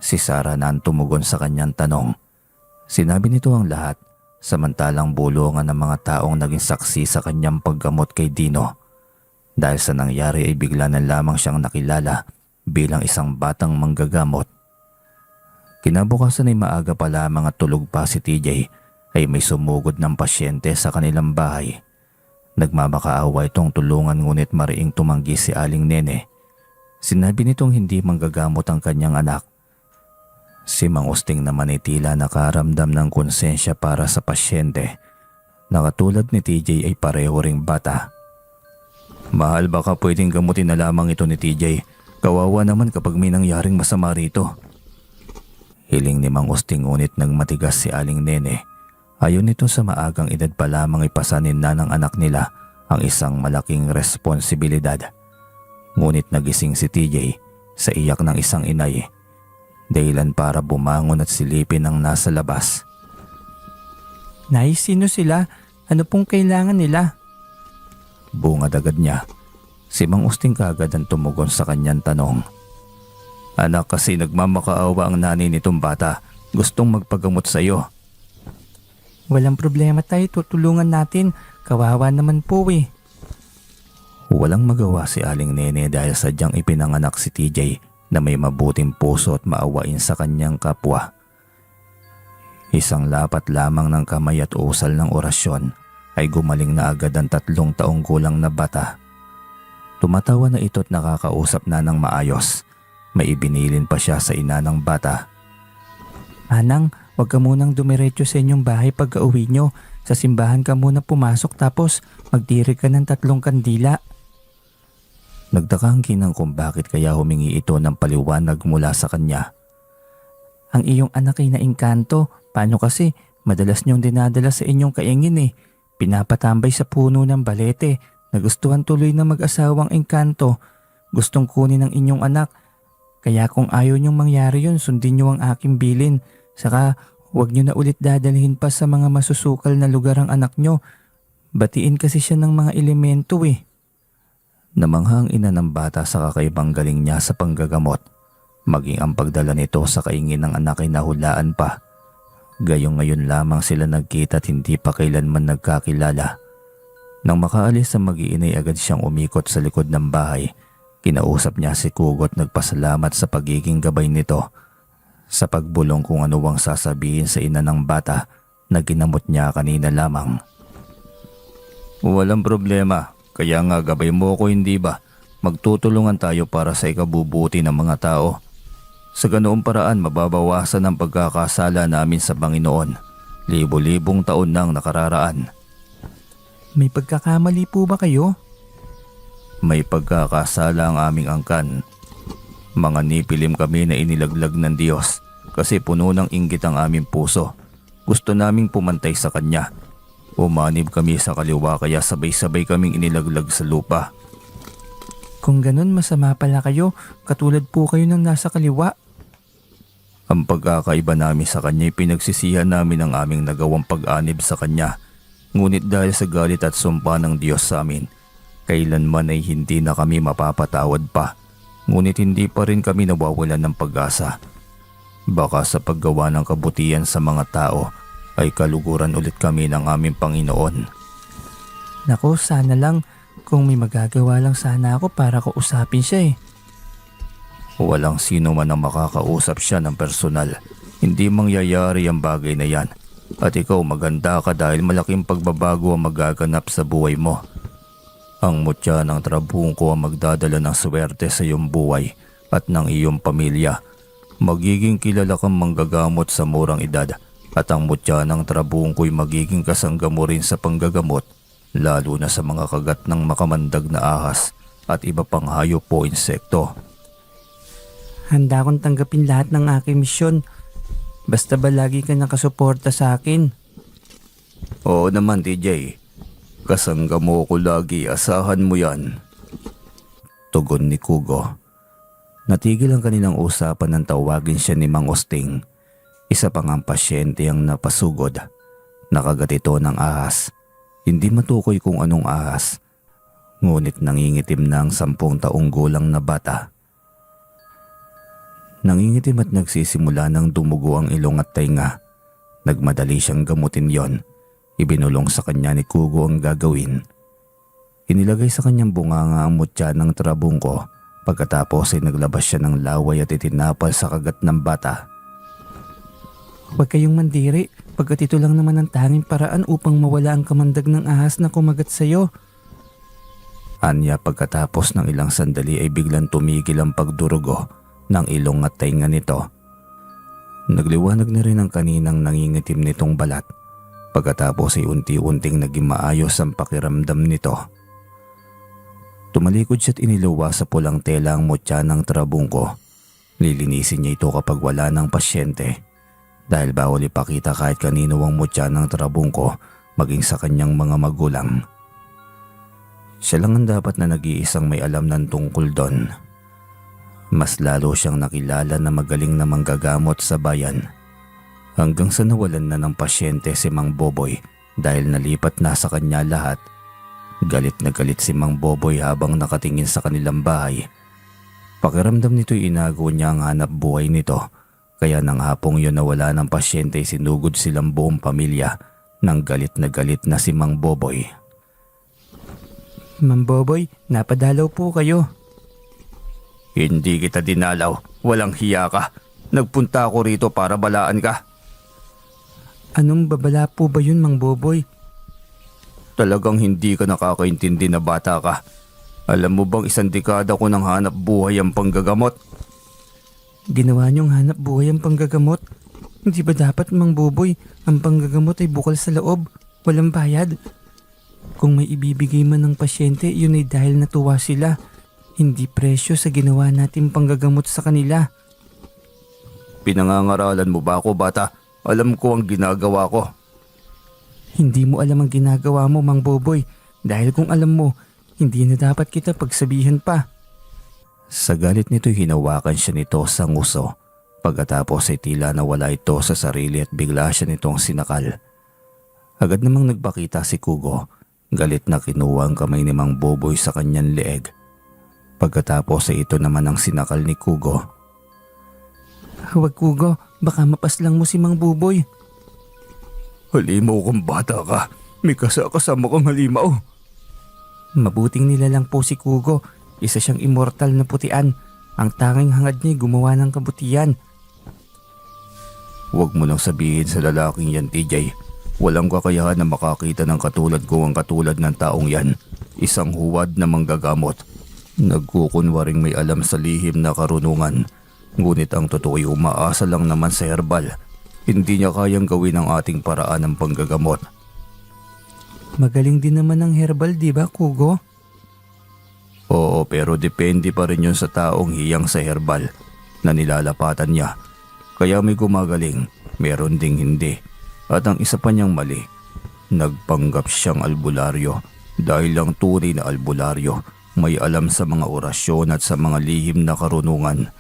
Si Sarah na ang tumugon sa kanyang tanong. Sinabi nito ang lahat, samantalang bulungan ng mga taong naging saksi sa kanyang paggamot kay Dino. Dahil sa nangyari ay bigla na lamang siyang nakilala bilang isang batang manggagamot. Kinabukasan ay maaga pa lamang at tulog pa si TJ ay may sumugod ng pasyente sa kanilang bahay. Nagmamakaawa itong tulungan ngunit mariing tumanggi si Aling Nene. Sinabi nitong hindi manggagamot ang kanyang anak. Si Mang Usting naman ay tila nakaramdam ng konsensya para sa pasyente. Nakatulad ni TJ ay pareho ring bata. Mahal, baka pwedeng gamutin na lamang ito ni TJ. Kawawa naman kapag may nangyaring masama rito. Hiling ni Mang Usting ngunit nagmatigas si Aling Nene. Ayon nito sa maagang edad pa lamang ipasanin na ng anak nila ang isang malaking responsibilidad. Ngunit nagising si TJ sa iyak ng isang inay. Dahilan para bumangon at silipin ang nasa labas. Nay, sino sila? Ano pong kailangan nila? Bungad agad niya. Si Mang Usting kaagad ang tumugon sa kanyang tanong. Anak, kasi nagmamakaawa ang nanay nitong bata. Gustong magpagamot sa iyo. Walang problema tayo, tutulungan natin. Kawawa naman po eh. Walang magawa si Aling Nene dahil sadyang ipinanganak si TJ na may mabuting puso at maawain sa kanyang kapwa. Isang lapat lamang ng kamay at usal ng orasyon ay gumaling na agad ang 3 taong gulang na bata. Tumatawa na ito at nakakausap na ng maayos. May ibinilin pa siya sa ina ng bata. Manang, huwag ka munang dumiretso sa inyong bahay pagka-uwi nyo. Sa simbahan ka muna pumasok tapos magdiri ka ng 3 kandila. Nagtaka ang ginang kung bakit kaya humingi ito ng paliwanag mula sa kanya. Ang iyong anak ay naingkanto. Paano kasi? Madalas niyong dinadala sa inyong kaingin eh. Pinapatambay sa puno ng balete. Nagustuhan tuloy na mag-asawang engkanto. Gustong kunin ng inyong anak. Kaya kung ayaw niyong mangyari yun, sundin niyo ang aking bilin. Saka huwag niyo na ulit dadalhin pa sa mga masusukal na lugar ang anak niyo. Batiin kasi siya ng mga elemento eh. Namangha ang ina ng bata sa kakaibang galing niya sa panggagamot. Maging ang pagdala nito sa kaingin ng anak ay nahulaan pa. Gayong ngayon lamang sila nagkita at hindi pa kailanman nagkakilala. Nang makaalis ang mag-iinay agad siyang umikot sa likod ng bahay. Kinausap niya si Kugo at nagpasalamat sa pagiging gabay nito. Sa pagbulong kung ano ang sasabihin sa ina ng bata na ginamot niya kanina lamang. Walang problema, kaya nga gabay mo ko, hindi ba? Magtutulungan tayo para sa ikabubuti ng mga tao. Sa ganoong paraan mababawasan ang pagkakasala namin sa Panginoon. Libo-libong taon nang nakararaan. May pagkakamali po ba kayo? May pagkakasala ang aming angkan. Mga nipilim kami na inilaglag ng Diyos kasi puno ng inggit ang aming puso. Gusto naming pumantay sa Kanya. Umanib kami sa kaliwa kaya sabay-sabay kaming inilaglag sa lupa. Kung ganun, masama pala kayo. Katulad po kayo ng nasa kaliwa. Ang pagkakaiba namin sa Kanya ay pinagsisihan namin ang aming nagawang pag-anib sa Kanya. Ngunit dahil sa galit at sumpa ng Diyos sa amin, kailanman ay hindi na kami mapapatawad pa. Ngunit hindi pa rin kami nawawalan ng pag-asa. Baka sa paggawa ng kabutihan sa mga tao ay kaluguran ulit kami ng aming Panginoon. Naku, sana lang kung may magagawa lang sana ako para kausapin siya eh. Walang sino man ang makakausap siya ng personal. Hindi mangyayari ang bagay na yan. At ikaw maganda ka dahil malaking pagbabago ang magaganap sa buhay mo. Ang mutya ng trabungko ang magdadala ng swerte sa iyong buhay at ng iyong pamilya. Magiging kilala kang manggagamot sa murang edad at ang mutya ng trabungko'y magiging kasangga mo rin sa panggagamot, lalo na sa mga kagat ng makamandag na ahas at iba pang hayop o insekto. Handa akong tanggapin lahat ng aking misyon. Basta ba lagi ka nakasuporta sa akin? Oo naman, TJ. Kasangga mo ko lagi, asahan mo yan. Tugon ni Kugo. Natigil ang kanilang usapan nang tawagin siya ni Mang Osting. Isa pang ang pasyente ang napasugod. Nakagat ito ng ahas. Hindi matukoy kung anong ahas. Ngunit nangingitim na ang 10 taong gulang na bata. Nangingitim at nagsisimula ng dumugo ang ilong at tainga. Nagmadali siyang gamutin yon. Ibinulong sa kanya ni Kugo ang gagawin. Inilagay sa kanyang bunganga ang mutya ng trabungko. Pagkatapos ay naglabas siya ng laway at itinapal sa kagat ng bata. Huwag kayong mandiri, pagkat ito lang naman ang tanging paraan upang mawala ang kamandag ng ahas na kumagat sa'yo. Anya pagkatapos ng ilang sandali ay biglang tumigil ang pagdurugo ng ilong at tainga nito. Nagliwanag na rin ang kaninang nangingitim nitong balat. Pagkatapos ay unti-unting naging maayos ang pakiramdam nito. Tumalikod siya't iniluwa sa pulang tela ang mutya ng trabungko. Lilinisin niya ito kapag wala ng pasyente. Dahil bawal ipakita kahit kanino ang mutya ng trabungko, maging sa kanyang mga magulang. Siya lang ang dapat na nag-iisang may alam ng tungkol doon. Mas lalo siyang nakilala na magaling na manggagamot sa bayan. Hanggang sa nawalan na ng pasyente si Mang Boboy dahil nalipat na sa kanya lahat. Galit na galit si Mang Boboy habang nakatingin sa kanilang bahay. Pakiramdam nito'y inago niya ang hanap buhay nito. Kaya nang hapong yun nawala ng pasyente sinugod silang buong pamilya ng galit na si Mang Boboy. Mang Boboy, napadalaw po kayo. Hindi kita dinalaw, walang hiya ka. Nagpunta ako rito para balaan ka. Anong babala po ba yun, Mang Boboy? Talagang hindi ka nakakaintindi na bata ka. Alam mo bang 1 dekada ko ng hanap buhay ang panggagamot? Ginawa niyong hanap buhay ang panggagamot? Hindi ba dapat, Mang Boboy, ang panggagamot ay bukal sa loob, walang bayad? Kung may ibibigay man ng pasyente, yun ay dahil natuwa sila. Hindi presyo sa ginawa natin panggagamot sa kanila. Pinangangaralan mo ba ako, bata? Alam ko ang ginagawa ko. Hindi mo alam ang ginagawa mo, Mang Boboy. Dahil kung alam mo, hindi na dapat kita pagsabihan pa. Sa galit nito'y hinawakan siya nito sa nguso. Pagkatapos ay tila nawala ito sa sarili at bigla siya nitong sinakal. Agad namang nagpakita si Kugo. Galit na kinuha ang kamay ni Mang Boboy sa kanyang leeg. Pagkatapos ay ito naman ang sinakal ni Kugo. Huwag, Kugo, baka mapaslang mo si Mang Boboy. Halimaw kang bata ka. May kasama kang halimaw. Mabuting nilalang po si Kugo. Isa siyang immortal na putian. Ang tanging hangad niya gumawa ng kabutihan. Huwag mo nang sabihin sa lalaking yan, TJ. Walang kakayahan na makakita ng katulad ko ang katulad ng taong yan. Isang huwad na manggagamot. Nagkukunwaring may alam sa lihim na karunungan. Ngunit ang totoo'y umaasa lang naman sa herbal. Hindi niya kayang gawin ang ating paraan ng panggagamot. Magaling din naman ang herbal, di ba, Kugo? Oo, pero depende pa rin yun sa taong hiyang sa herbal na nilalapatan niya. Kaya may gumagaling, meron ding hindi. At ang isa pa niyang mali, nagpanggap siyang albularyo dahil lang tunay na albularyo may alam sa mga orasyon at sa mga lihim na karunungan.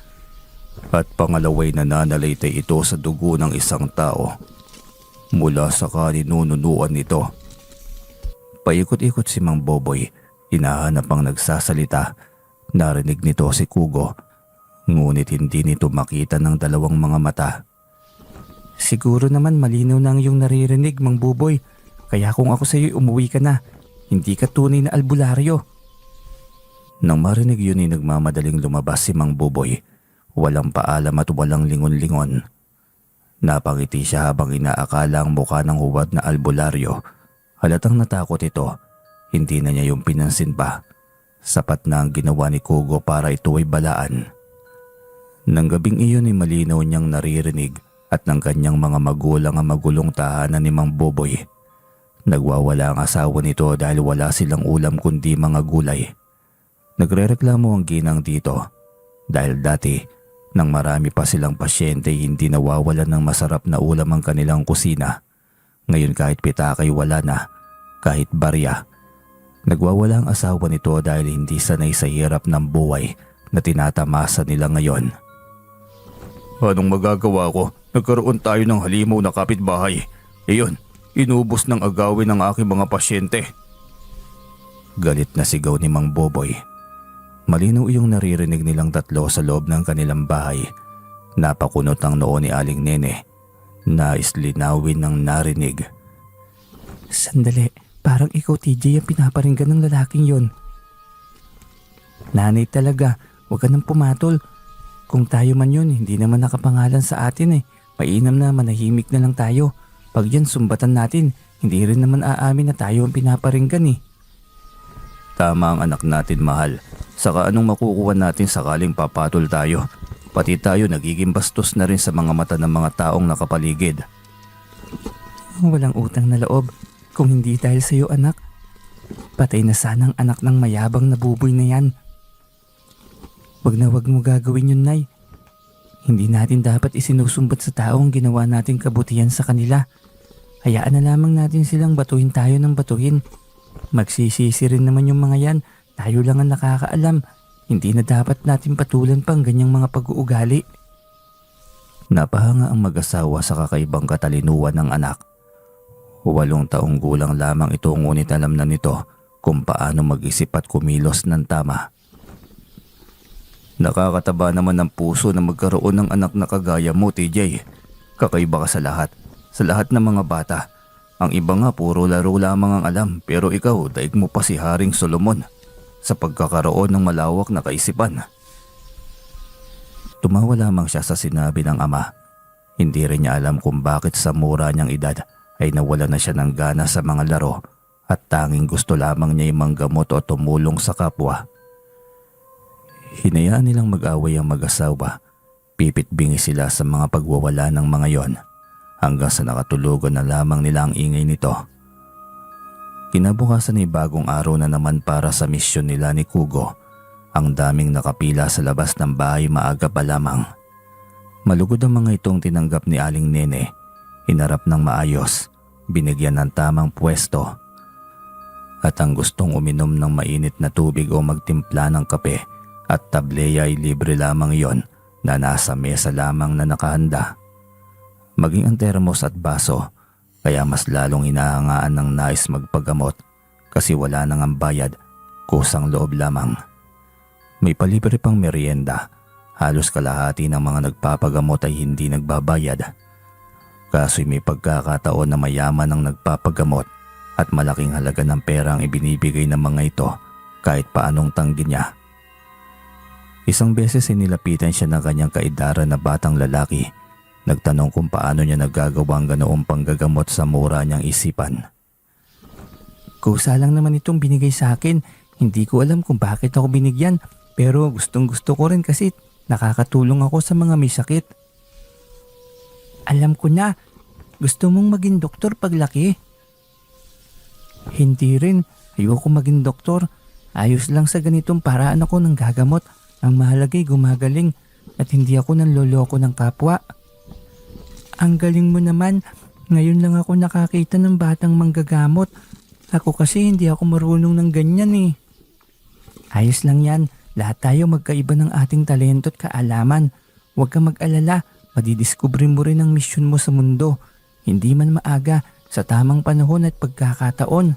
At pangalaway nananalaytay ito sa dugo ng isang tao mula sa kaninununuan nito. Paikot-ikot si Mang Boboy, hinahanap ang nagsasalita. Narinig nito si Kugo. Ngunit hindi nito makita ng dalawang mga mata. Siguro naman malinaw na ang iyong naririnig, Mang Buboy. Kaya kung ako sa iyo umuwi ka na, hindi ka tunay na albularyo. Nang marinig yun ay nagmamadaling lumabas si Mang Buboy. Walang paalam at walang lingon-lingon. Napangiti siya habang inaakala ang mukha ng huwad na albularyo. Halatang natakot ito. Hindi na niya yung pinansin pa. Sapat na ang ginawa ni Kugo para ito ay balaan. Nang gabing iyon ay malinaw niyang naririnig at ng kanyang mga magulang ang magulong tahanan ni Mang Buboy. Nagwawala ang asawa nito dahil wala silang ulam kundi mga gulay. Nagrereklamo ang ginang dito dahil dati nang marami pa silang pasyente hindi nawawalan ng masarap na ulam ang kanilang kusina. Ngayon kahit pitakay wala na, kahit barya. Nagwawala ang asawa nito dahil hindi sanay sa hirap ng buhay na tinatamasa nila ngayon. Anong magagawa ko? Nagkaroon tayo ng halimaw na kapitbahay. Iyon, inubos ng agawin ng aking mga pasyente. Galit na sigaw ni Mang Buboy. Malinaw iyong naririnig nilang tatlo sa loob ng kanilang bahay. Napakunot ang noo ni Aling Nene. Nais linawin ng narinig. Sandali, parang ikaw TJ ang pinaparinggan ng lalaking yon. Nanay talaga, huwag ka nang pumatol. Kung tayo man yun, hindi naman nakapangalan sa atin eh. Mainam na manahimik na lang tayo. Pag yan sumbatan natin, hindi rin naman aamin na tayo ang pinaparinggan eh. Tama ang anak natin, mahal. Saka anong makukuha natin sakaling papatol tayo? Pati tayo nagiging bastos na rin sa mga mata ng mga taong nakapaligid. Walang utang na loob. Kung hindi dahil sa iyo anak, patay na sana ang anak ng mayabang na Buboy na yan. Wag na wag mo gagawin yun, Nay. Hindi natin dapat isinusumbat sa tao ang ginawa nating kabutihan sa kanila. Hayaan na lamang natin silang batuhin tayo ng batuhin. Magsisisi rin naman yung mga yan. Tayo lang ang nakakaalam. Hindi na dapat natin patulan pang ganyang mga pag-uugali. Napahanga ang mag-asawa sa kakaibang katalinuhan ng anak. 8 taong gulang lamang ito ngunit alam na nito kung paano mag-isip at kumilos ng tama. Nakakataba naman ng puso na magkaroon ng anak na kagaya mo, TJ. Kakaiba ka sa lahat. Sa lahat ng mga bata. Ang iba nga puro laro lamang ang alam pero ikaw daig mo pa si Haring Solomon sa pagkakaroon ng malawak na kaisipan. Tumawa lamang siya sa sinabi ng ama. Hindi rin niya alam kung bakit sa mura niyang edad ay nawala na siya ng gana sa mga laro at tanging gusto lamang niya manggamot o tumulong sa kapwa. Hinayaan nilang mag-away ang mag-asawa. Pipit-bingi sila sa mga pagwawala ng mga yon hanggang sa nakatulugan na lamang nila ang ingay nito. Kinabukasan ay bagong araw na naman para sa misyon nila ni Kugo. Ang daming nakapila sa labas ng bahay maaga pa lamang. Malugod ang mga itong tinanggap ni Aling Nene. Hinarap ng maayos, binigyan ng tamang pwesto. At ang gustong uminom ng mainit na tubig o magtimpla ng kape at tableya ay libre lamang yon na nasa mesa lamang na nakahanda. Maging ang termos at baso, kaya mas lalong hinahangaan ng nais magpagamot kasi wala nang ang bayad, kusang loob lamang. May palibre pang merienda, halos kalahati ng mga nagpapagamot ay hindi nagbabayad. Kaso'y may pagkakataon na mayaman ang nagpapagamot at malaking halaga ng pera ang ibinibigay ng mga ito kahit paanong tanggi niya. Isang beses ay nilapitan siya ng kanyang kaedaran na batang lalaki. Nagtanong kung paano niya nagagawa ang ganoong panggagamot sa mura niyang isipan. Kusa lang naman itong binigay sa akin. Hindi ko alam kung bakit ako binigyan. Pero gustong gusto ko rin kasi nakakatulong ako sa mga may sakit. Alam ko na. Gusto mong maging doktor paglaki? Hindi rin. Ayoko maging doktor. Ayos lang sa ganitong paraan ako ng gagamot. Ang mahalagay gumagaling at hindi ako nanloloko ng kapwa. Ang galing mo naman. Ngayon lang ako nakakita ng batang manggagamot. Ako kasi hindi ako marunong ng ganyan eh. Ayos lang yan. Lahat tayo magkaiba ng ating talento at kaalaman. Huwag kang mag-alala. Madidiskubre mo rin ang misyon mo sa mundo. Hindi man maaga, sa tamang panahon at pagkakataon.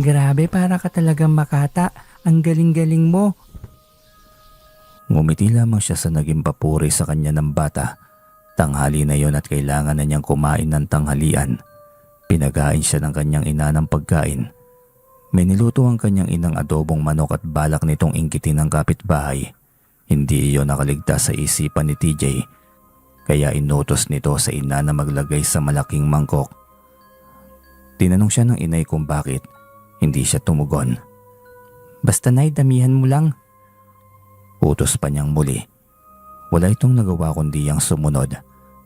Grabe, para ka talagang makata. Ang galing-galing mo. Ngumiti lamang siya sa naging papuri sa kanya ng bata. Tanghali na yon at kailangan na niyang kumain ng tanghalian. Pinagain siya ng kanyang ina ng pagkain. May niluto ang kanyang inang adobong manok at balak nitong inggitin ng kapitbahay. Hindi iyon nakaligtas sa isipan ni TJ, kaya inutos nito sa ina na maglagay sa malaking mangkok. Tinanong siya ng inay kung bakit. Hindi siya tumugon. Basta nay, damihan mo lang. Utos pa niyang muli. Wala itong nagawa kundi ang sumunod.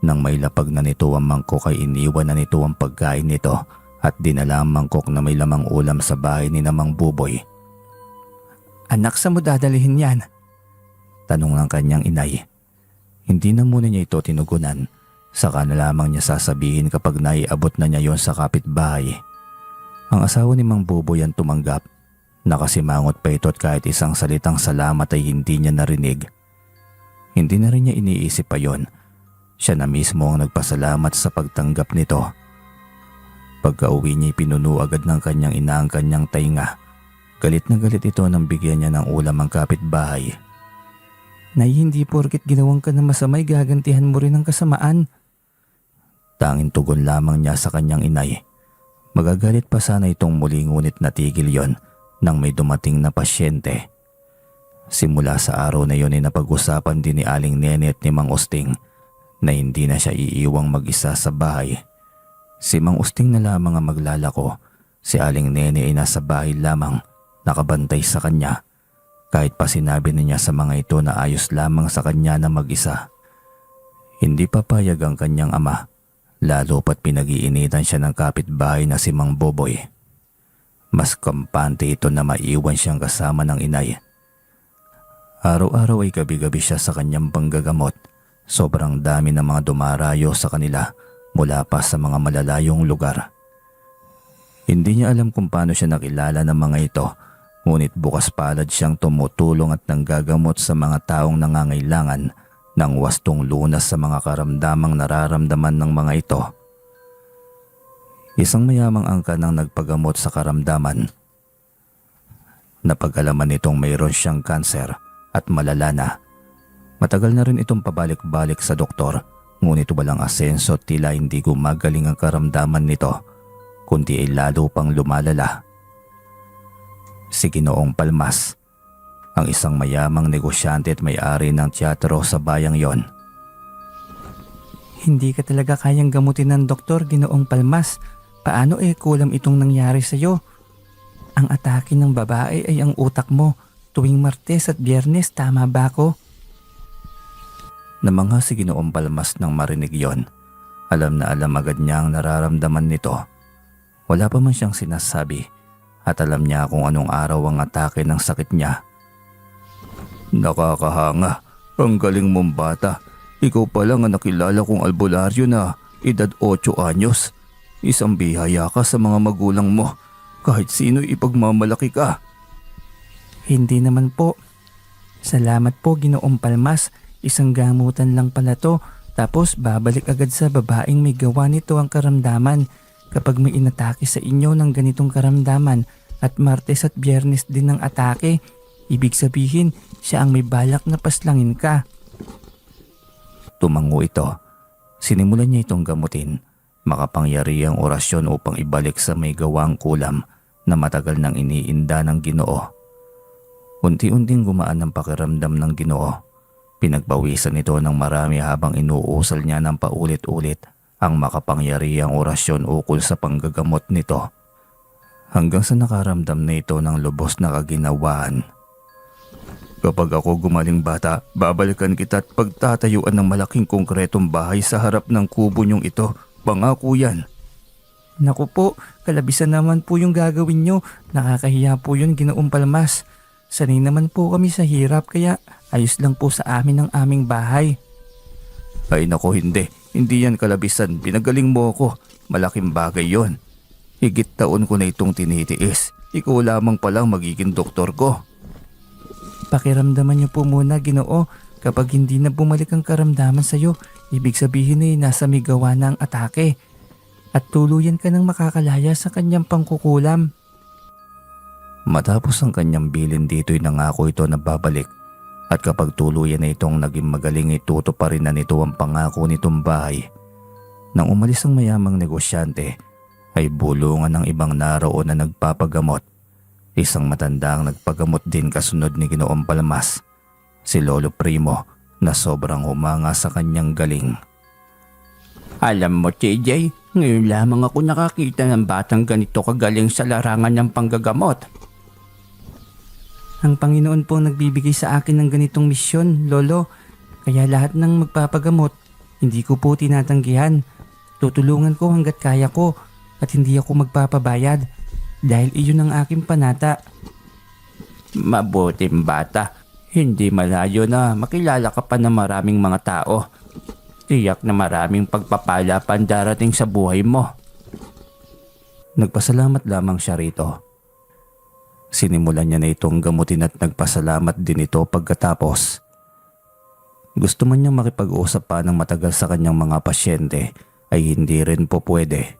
Nang may lapag na nito ang mangkok ay iniwan na nito ang pagkain nito at dinala ang mangkok na may lamang ulam sa bahay ni Namang Buboy. Anak, sa mo dadalihin yan? Tanong ng kanyang inay. Hindi na muna niya ito tinugunan. Saka na lamang niya sasabihin kapag naiabot na niya yon sa kapitbahay. Ang asawa ni Mang Buboy ang tumanggap. Nakasimangot pa ito at kahit isang salitang salamat ay hindi niya narinig. Hindi na rin niya iniisip pa yon. Siya na mismo ang nagpasalamat sa pagtanggap nito. Pagka-uwi niya pinuno agad ng kanyang ina ang kanyang tainga. Galit na galit ito nang bigyan niya ng ulam ang kapitbahay. Nay, hindi porket ginawang ka na masamay gagantihan mo rin ang kasamaan. Tanging tugon lamang niya sa kanyang inay. Magagalit pa sana itong muli ngunit natigil yon nang may dumating na pasyente. Simula sa araw na yon ay napag-usapan din ni Aling Nene at ni Mang Usting na hindi na siya iiwang mag-isa sa bahay. Si Mang Usting na lamang ang maglalako. Si Aling Nene ay nasa bahay lamang, nakabantay sa kanya. Kahit pa sinabi niya sa mga ito na ayos lamang sa kanya na mag-isa. Hindi papayag ang kanyang ama, lalo pat pinag-iinitan siya ng kapitbahay na si Mang Boboy. Mas kampante ito na maiwan siyang kasama ng inay. Araw-araw ay gabi-gabi siya sa kanyang panggagamot. Sobrang dami ng mga dumarayo sa kanila mula pa sa mga malalayong lugar. Hindi niya alam kung paano siya nakilala ng mga ito, ngunit bukas palad siyang tumutulong at nanggagamot sa mga taong nangangailangan ng wastong lunas sa mga karamdamang nararamdaman ng mga ito. Isang mayamang angkan ang nagpagamot sa karamdaman. Napag-alaman nitong mayroon siyang kanser at malala na. Matagal na rin itong pabalik-balik sa doktor, ngunit walang asenso at tila hindi gumagaling ang karamdaman nito, kundi ay lalo pang lumalala. Si Ginoong Palmas, ang isang mayamang negosyante at may-ari ng teatro sa bayang yon. Hindi ka talaga kayang gamutin ng doktor, Ginoong Palmas. Paano kulam itong nangyari sa'yo? Ang atake ng babae ay ang utak mo tuwing Martes at Biyernes, tama ba ako? Namangha si Ginoong Palmas nang marinig yon. Alam na alam agad niya ang nararamdaman nito. Wala pa man siyang sinasabi at alam niya kung anong araw ang atake ng sakit niya. Nakakahanga, ang galing mong bata. Ikaw pa lang ang nakilala kong albularyo na edad 8 anyos. Isang bihaya ka sa mga magulang mo. Kahit sino'y ipagmamalaki ka. Hindi naman po. Salamat po, Ginoong Palmas. Isang gamutan lang pala to. Tapos babalik agad sa babaeng may gawa nito ang karamdaman. Kapag may inatake sa inyo ng ganitong karamdaman at Martes at Biyernes din ng atake, ibig sabihin siya ang may balak na paslangin ka. Tumango ito. Sinimulan niya itong gamutin. Makapangyari ang orasyon upang ibalik sa may gawang kulam na matagal nang iniinda ng Ginoo. Unti-unting gumaan ang pakiramdam ng Ginoo. Pinagbawisan ito ng marami habang inuusal niya ng paulit-ulit ang makapangyariang orasyon ukol sa panggagamot nito. Hanggang sa nakaramdam na ito ng lubos na kaginawaan. Kapag ako gumaling bata, babalikan kita at pagtatayuan ng malaking konkretong bahay sa harap ng kubo niyong ito. Pangako yan. Naku po, kalabisan naman po yung gagawin nyo. Nakakahiya po yun, Ginoong Palmas. Sanay naman po kami sa hirap kaya ayos lang po sa amin ang aming bahay. Ay nako, hindi. Hindi yan kalabisan. Pinagaling mo ako. Malaking bagay yon. Higit taon ko na itong tinitiis. Ikaw lamang palang magiging doktor ko. Pakiramdaman niyo po muna, Ginoo. Kapag hindi na bumalik ang karamdaman sa'yo, ibig sabihin ay nasa may gawa na ang atake. At tuluyan ka ng makakalaya sa kanyang pangkukulam. Matapos ang kanyang bilin dito'y nangako ito na babalik. At kapag tuluyan na itong naging magaling ay tutuparin na nito ang pangako nitong bahay. Nang umalis ang mayamang negosyante ay bulungan ng ibang naroon na nagpapagamot. Isang matandang nagpagamot din kasunod ni Ginoong Palmas, si Lolo Primo, na sobrang humanga sa kanyang galing. Alam mo, TJ, ngayon lamang ako nakakita ng batang ganito kagaling sa larangan ng panggagamot. Ang Panginoon po nagbibigay sa akin ng ganitong misyon, Lolo. Kaya lahat ng magpapagamot, hindi ko po tinatanggihan. Tutulungan ko hanggat kaya ko at hindi ako magpapabayad dahil iyon ang aking panata. Mabuting bata, hindi malayo na makilala ka pa ng maraming mga tao. Tiyak na maraming pagpapala pa ang darating sa buhay mo. Nagpasalamat lamang siya rito. Sinimulan niya na itong gamutin at nagpasalamat din ito pagkatapos. Gusto man niyang makipag-usap pa ng matagal sa kanyang mga pasyente ay hindi rin po pwede.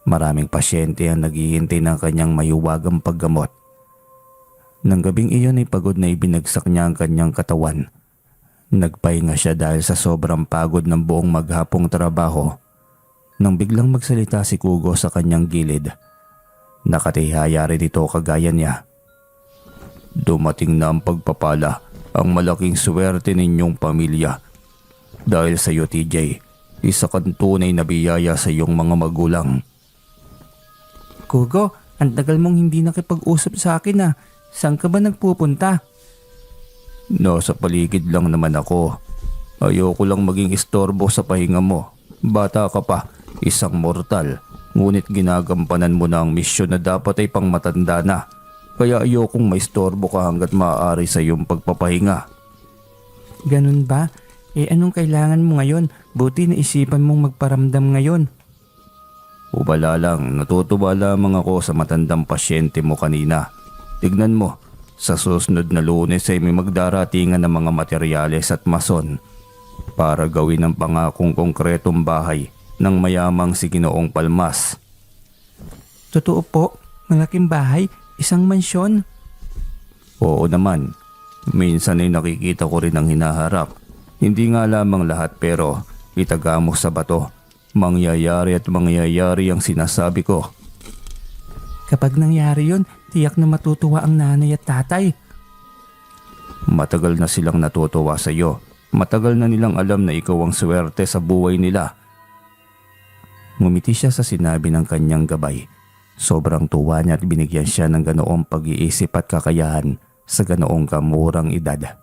Maraming pasyente ang naghihintay ng kanyang mayuwagang paggamot. Nang gabing iyon ay pagod na ibinagsak niya ang kanyang katawan. Nagpahinga siya dahil sa sobrang pagod ng buong maghapong trabaho. Nang biglang magsalita si Kugo sa kanyang gilid. Nakatihaya rin ito kagaya niya. Dumating na ang pagpapala, ang malaking swerte ninyong pamilya. Dahil sa iyo, TJ, isa kang tunay na biyaya sa iyong mga magulang. Kugo, ang tagal mong hindi nakipag-usap sa akin. Saan ka ba nagpupunta? Nasa paligid lang naman ako. Ayoko lang maging istorbo sa pahinga mo. Bata ka pa, isang mortal. Ngunit ginagampanan mo na ang misyon na dapat ay pang matanda na. Kaya ayokong maistorbo ka hanggat maaari sa iyong pagpapahinga. Ganun ba? Anong kailangan mo ngayon? Buti na isipan mong magparamdam ngayon. Ubala lang, natutuwa lamang ako sa matandang pasyente mo kanina. Tignan mo, sa susunod na Lunes ay may magdaratingan ng mga materyales at mason para gawin ang pangakong konkretong bahay ng mayamang si Ginoong Palmas. Totoo po, malaking bahay, isang mansyon. Oo naman, minsan ay nakikita ko rin ang hinaharap. Hindi nga lamang lahat pero itaga mo sa bato. Mangyayari at mangyayari ang sinasabi ko. Kapag nangyari yun, tiyak na matutuwa ang nanay at tatay. Matagal na silang natutuwa sa iyo. Matagal na nilang alam na ikaw ang swerte sa buhay nila. Ngumiti siya sa sinabi ng kanyang gabay. Sobrang tuwa niya at binigyan siya ng ganoong pag-iisip at kakayahan sa ganoong kamurang edad.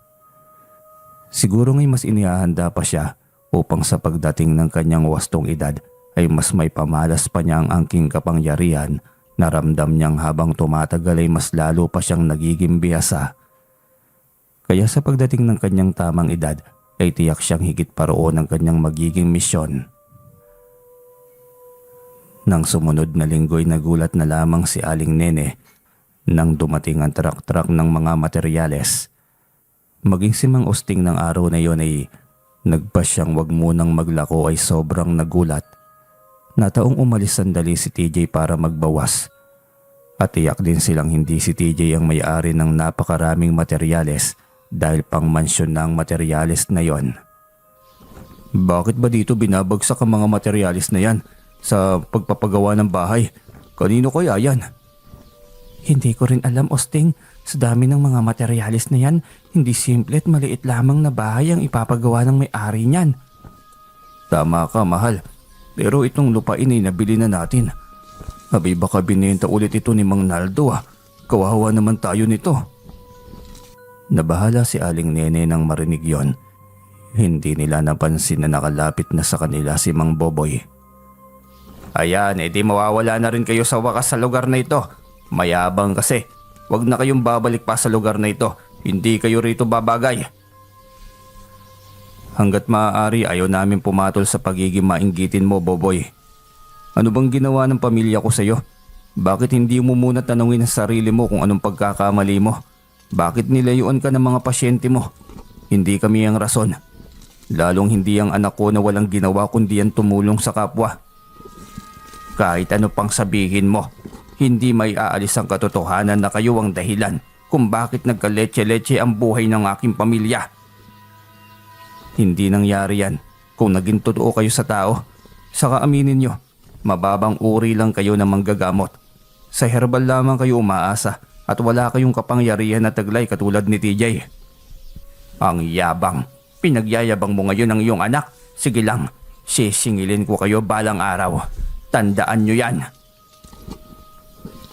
Siguro ngay mas inihahanda pa siya upang sa pagdating ng kanyang wastong edad ay mas may pamalas pa niya ang angking kapangyarihan na ramdam niyang habang tumatagal ay mas lalo pa siyang nagiging bihasa. Kaya sa pagdating ng kanyang tamang edad ay tiyak siyang higit pa roon ang kanyang magiging misyon. Nang sumunod na linggo ay nagulat na lamang si Aling Nene nang dumating ang trak-trak ng mga materyales. Maging si Mang Osting ng araw na yon ay nagpa siyang wag munang maglako ay sobrang nagulat. Nataong umalis sandali si TJ para magbawas. At tiyak din silang hindi si TJ ang may-ari ng napakaraming materyales dahil pang mansyon na ang materyales na yon. Bakit ba dito binabagsak ang mga materyales na yan sa pagpapagawa ng bahay? Kanino kaya yan? Hindi ko rin alam, Osting. Sa dami ng mga materyales na yan, hindi simple at maliit lamang na bahay ang ipapagawa ng may-ari niyan. Tama ka, mahal. Pero itong lupain ay nabili na natin. Abi baka binenta ulit ito ni Mang Naldo. Kawawa naman tayo nito. Nabahala si Aling Nene nang marinig yon. Hindi nila napansin na nakalapit na sa kanila si Mang Boboy. Ayan, edi mawawala na rin kayo sa wakas sa lugar na ito. Mayabang kasi. Huwag na kayong babalik pa sa lugar na ito. Hindi kayo rito babagay. Hanggat maaari ayaw namin pumatol sa pagiging mainggitin mo, Boboy. Ano bang ginawa ng pamilya ko sa iyo? Bakit hindi mo muna tanungin sa sarili mo kung anong pagkakamali mo? Bakit nilayuan ka ng mga pasyente mo? Hindi kami ang rason. Lalong hindi ang anak ko na walang ginawa kundi ang tumulong sa kapwa. Kahit ano pang sabihin mo, hindi may aalis ang katotohanan na kayo ang dahilan kung bakit nagka-leche-leche ang buhay ng aking pamilya. Hindi nangyari yan kung naging totoo kayo sa tao. Saka aminin nyo, mababang uri lang kayo ng manggagamot. Sa herbal lamang kayo umaasa at wala kayong kapangyarihan na taglay katulad ni TJ. Ang yabang, pinagyayabang mo ngayon ang iyong anak. Sige lang, sisingilin ko kayo balang araw. Tandaan nyo yan.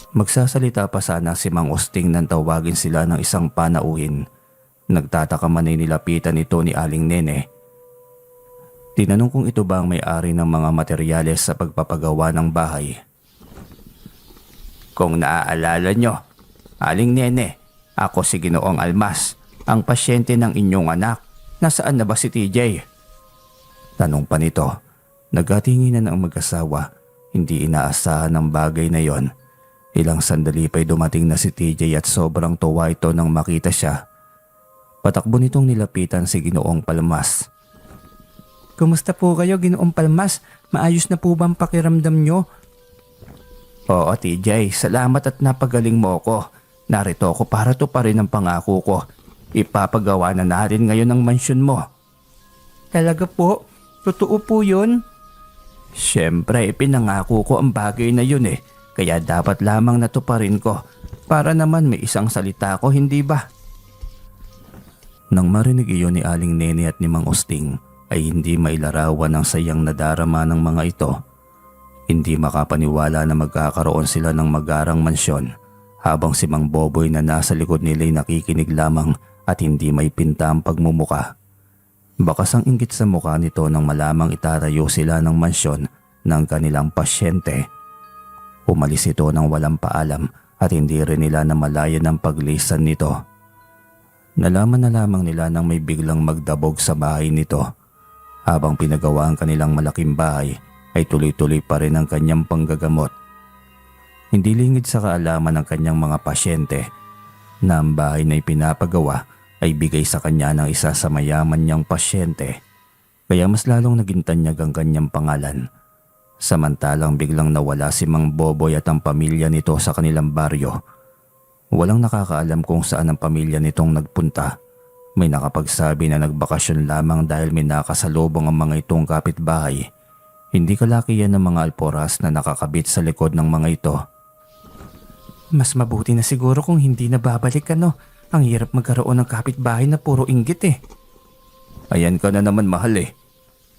Magsasalita pa sana si Mang Osting nang tawagin sila ng isang panauhin. Nagtataka man ay nilapitan ito ni Aling Nene. Tinanong kung ito ba ang may-ari ng mga materyales sa pagpapagawa ng bahay. Kung naaalala nyo, Aling Nene, ako si Ginoong Almas, ang pasyente ng inyong anak. Nasaan na ba si TJ? Tanong pa nito. Nagkatinginan ang mag-asawa. Hindi inaasahan ang bagay na yon. Ilang sandali pa'y dumating na si TJ at sobrang tuwa ito nang makita siya. Patakbo nitong nilapitan si Ginoong Palmas. Kumusta po kayo, Ginoong Palmas? Maayos na po ba ang pakiramdam nyo? Oo TJ, salamat at napagaling mo ako. Narito ako para tuparin ang pangako ko. Ipapagawa na natin ngayon ang mansyon mo. Talaga po? Totoo po yun? Siyempre, ipinangako ko ang bagay na yun eh. Kaya dapat lamang natuparin ko. Para naman may isang salita ko, hindi ba? Nang marinig iyon ni Aling Nene at ni Mang Osting, ay hindi mailarawan ang sayang nadarama ng mga ito. Hindi makapaniwala na magkakaroon sila ng magarang mansyon habang si Mang Boboy na nasa likod nila'y nakikinig lamang at hindi may pinta ang pagmumuka. Bakas ang inggit sa mukha nito nang malamang itatayo sila ng mansyon ng kanilang pasyente. Umalis ito nang walang paalam at hindi rin nila namalayan ang paglisan nito. Nalaman na lamang nila nang may biglang magdabog sa bahay nito. Habang pinagawa ang kanilang malaking bahay ay tuloy-tuloy pa rin ang kanyang panggagamot. Hindi lingid sa kaalaman ng kanyang mga pasyente na ang bahay na ipinapagawa ay bigay sa kanya ng isa sa mayaman niyang pasyente. Kaya mas lalong naging tanyag ang kanyang pangalan. Samantalang biglang nawala si Mang Boboy at ang pamilya nito sa kanilang baryo. Walang nakakaalam kung saan ang pamilya nitong nagpunta. May nakapagsabi na nagbakasyon lamang dahil may nakasalubong ang mga itong kapitbahay. Hindi kalakihan ng mga alporas na nakakabit sa likod ng mga ito. Mas mabuti na siguro kung hindi na babalik ano. Ang hirap magkaroon ng kapitbahay na puro inggit eh. Ayan ka na naman mahal eh.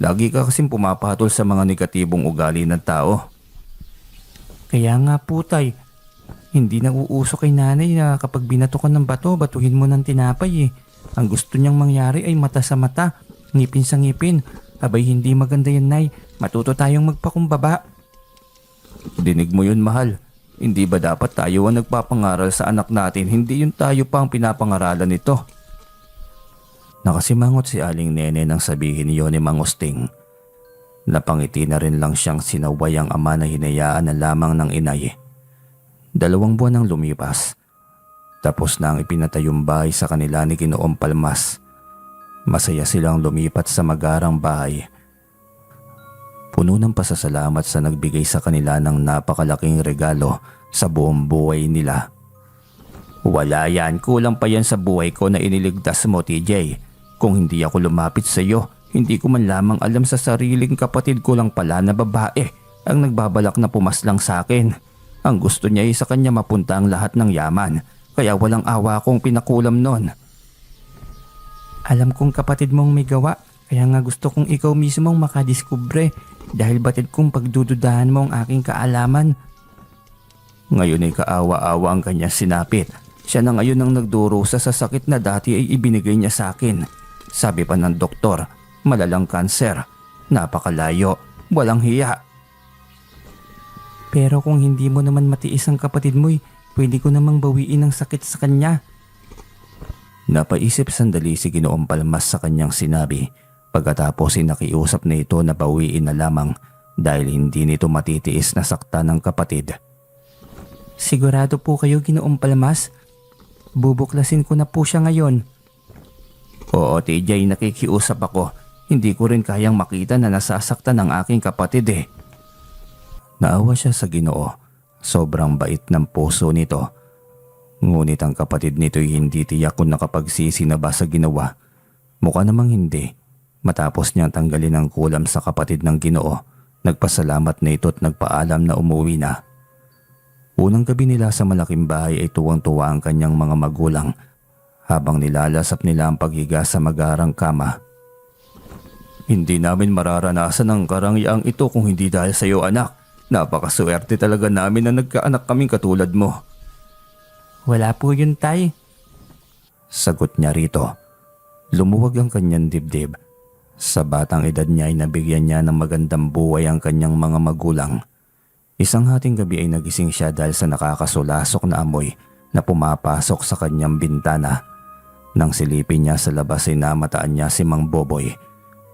Lagi ka kasing pumapatol sa mga negatibong ugali ng tao. Kaya nga po tay, hindi na uuso kay nanay na kapag binato ka ng bato, batuhin mo ng tinapay eh. Ang gusto niyang mangyari ay mata sa mata, ngipin sa ngipin. Abay hindi maganda yan nay, matuto tayong magpakumbaba. Dinig mo yun mahal. Hindi ba dapat tayo ang nagpapangaral sa anak natin, hindi yung tayo pa ang pinapangaralan nito? Nakasimangot si Aling Nene nang sabihin niyo ni Mang Osting. Napangiti na rin lang siyang sinaway ang ama na hinayaan na lamang ng inay. 2 buwan ang lumipas. Tapos na ang ipinatayong bahay sa kanila ni Ginoong Palmas. Masaya silang lumipat sa magarang bahay. Puno ng pasasalamat sa nagbigay sa kanila ng napakalaking regalo sa buong buhay nila. Wala yan, kulang pa yan sa buhay ko na iniligtas mo TJ. Kung hindi ako lumapit sa iyo, hindi ko man lamang alam sa sariling kapatid ko lang pala na babae ang nagbabalak na pumaslang sa akin. Ang gusto niya ay sa kanya mapunta ang lahat ng yaman, kaya walang awa kong pinakulam nun. Alam kong kapatid mong may gawa, kaya nga gusto kong ikaw mismo ang makadiskubre dahil batid kong pagdududahan mo ang aking kaalaman. Ngayon ay kaawa-awa ang kanya sinapit. Siya na ngayon ang nagdurusa sa sakit na dati ay ibinigay niya sa akin. Sabi pa ng doktor, malalang kanser. Napakalayo, walang hiya. Pero kung hindi mo naman matiis ang kapatid mo, pwede ko namang bawiin ang sakit sa kanya. Napaisip sandali si Ginoong Palmas sa kanyang sinabi. Pagkatapos ay nakiusap na ito na bawiin na lamang dahil hindi nito matitiis na sakta ng kapatid. Sigurado po kayo Ginoong Palmas? Bubuklasin ko na po siya ngayon. Oo TJ, nakikiusap ako. Hindi ko rin kayang makita na nasasaktan ng aking kapatid eh. Naawa siya sa Ginoo. Sobrang bait ng puso nito. Ngunit ang kapatid nito'y hindi tiyak kung nakapagsisi na ba sa ginawa. Mukha namang hindi. Matapos niyang tanggalin ang kulam sa kapatid ng Ginoo, nagpasalamat na ito at nagpaalam na umuwi na. Unang gabi nila sa malaking bahay ay tuwang-tuwa ang kanyang mga magulang habang nilalasap nila ang paghiga sa magarang kama. Hindi namin mararanasan ang karangyang ito kung hindi dahil sa iyo, anak. Napakaswerte talaga namin na nagkaanak kaming katulad mo. Wala po yun, tay. Sagot niya rito. Lumuwag ang kanyang dibdib. Sa batang edad niya ay nabigyan niya ng magandang buhay ang kanyang mga magulang. Isang hating gabi ay nagising siya dahil sa nakakasulasok na amoy na pumapasok sa kanyang bintana. Nang silipin niya sa labas ay namataan niya si Mang Boboy.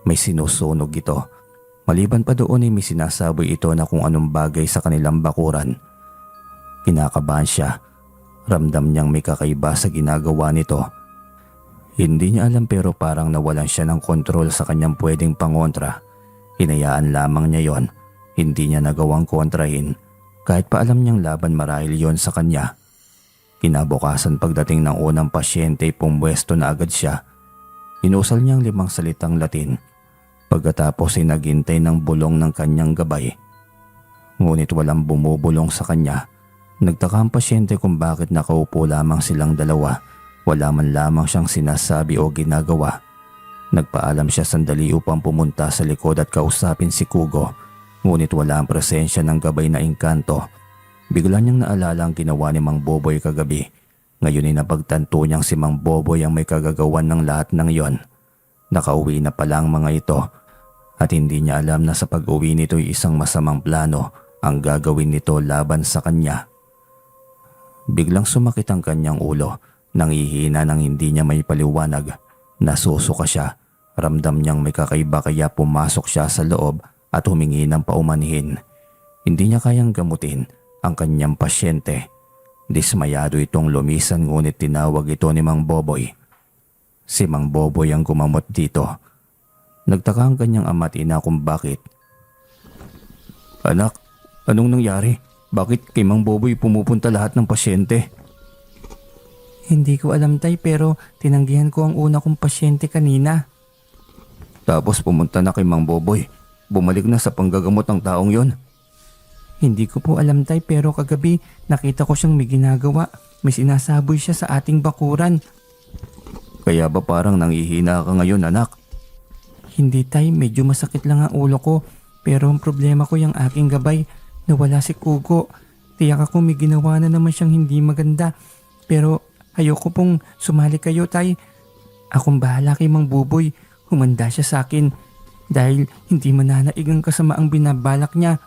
May sinusunog ito. Maliban pa doon ay may sinasaboy ito na kung anong bagay sa kanilang bakuran. Kinakabahan siya. Ramdam niyang may kakaiba sa ginagawa nito. Hindi niya alam pero parang nawalan siya ng kontrol sa kanyang pwedeng pangontra. Hinayaan lamang niya yon. Hindi niya nagawang kontrahin kahit pa alam niyang laban marahil yon sa kanya. Kinabukasan pagdating ng unang pasyente pumwesto na agad siya. Inusal niyang 5 salitang Latin. Pagkatapos ay naghintay ng bulong ng kanyang gabay. Ngunit walang bumubulong sa kanya. Nagtaka ang pasyente kung bakit nakaupo lamang silang dalawa. Wala man lamang siyang sinasabi o ginagawa. Nagpaalam siya sandali upang pumunta sa likod at kausapin si Kugo. Ngunit wala ang presensya ng gabay na engkanto. Bigla niyang naalala ang ginawa ni Mang Boboy kagabi. Ngayon ay napagtanto niyang si Mang Boboy ang may kagagawan ng lahat ng iyon. Nakauwi na pala ang mga ito at hindi niya alam na sa pag-uwi nito ay isang masamang plano ang gagawin nito laban sa kanya. Biglang sumakit ang kanyang ulo. Nangihina nang hindi niya may paliwanag. Nasusuka siya. Ramdam niyang may kakaiba kaya pumasok siya sa loob at humingi ng paumanhin. Hindi niya kayang gamutin ang kanyang pasyente. Dismayado itong lumisan ngunit tinawag ito ni Mang Boboy. Si Mang Boboy ang gumamot dito. Nagtaka ang kanyang ama at ina kung bakit. Anak, anong nangyari? Bakit kay Mang Boboy pumupunta lahat ng pasyente? Hindi ko alam, tay, pero tinanggihan ko ang una kong pasyente kanina. Tapos pumunta na kay Mang Boboy. Bumalik na sa panggagamot ng taong yon. Hindi ko po alam, tay, pero kagabi nakita ko siyang may ginagawa. May sinasaboy siya sa ating bakuran. Kaya ba parang nangihina ka ngayon, anak? Hindi, tay, medyo masakit lang ang ulo ko. Pero ang problema ko yung aking gabay. Nawala si Kugo. Tiyak ako may ginawa na naman siyang hindi maganda. Pero ayoko pong sumali kayo, tay. Akong bahala kay Mang Buboy. Humanda siya sa akin. Dahil hindi mananaig ang kasamaang binabalak niya.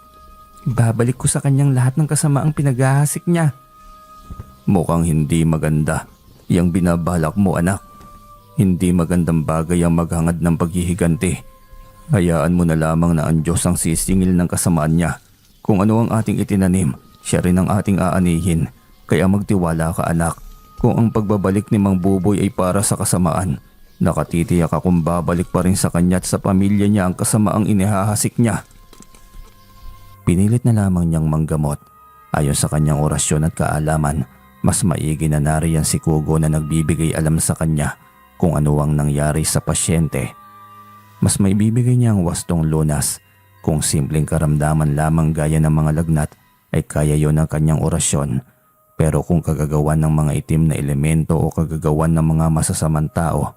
Babalik ko sa kanyang lahat ng kasamaang pinaghahasik niya. Mukhang hindi maganda yang binabalak mo, anak. Hindi magandang bagay ang maghangad ng paghihiganti. Hayaan mo na lamang na ang Diyos ang sisingil ng kasamaan niya. Kung ano ang ating itinanim, siya rin ang ating aanihin. Kaya magtiwala ka, anak. Kung ang pagbabalik ni Mang Buboy ay para sa kasamaan, nakatitiyak akong babalik pa rin sa kanya at sa pamilya niya ang kasamaang inihahasik niya. Pinilit na lamang niyang manggamot. Ayon sa kanyang orasyon at kaalaman, mas maigi na nariyan si Kugo na nagbibigay alam sa kanya kung ano ang nangyari sa pasyente. Mas maibibigay niya ang wastong lunas. Kung simpleng karamdaman lamang gaya ng mga lagnat ay kaya yon ng kanyang orasyon. Pero kung kagagawan ng mga itim na elemento o kagagawan ng mga masasamang tao,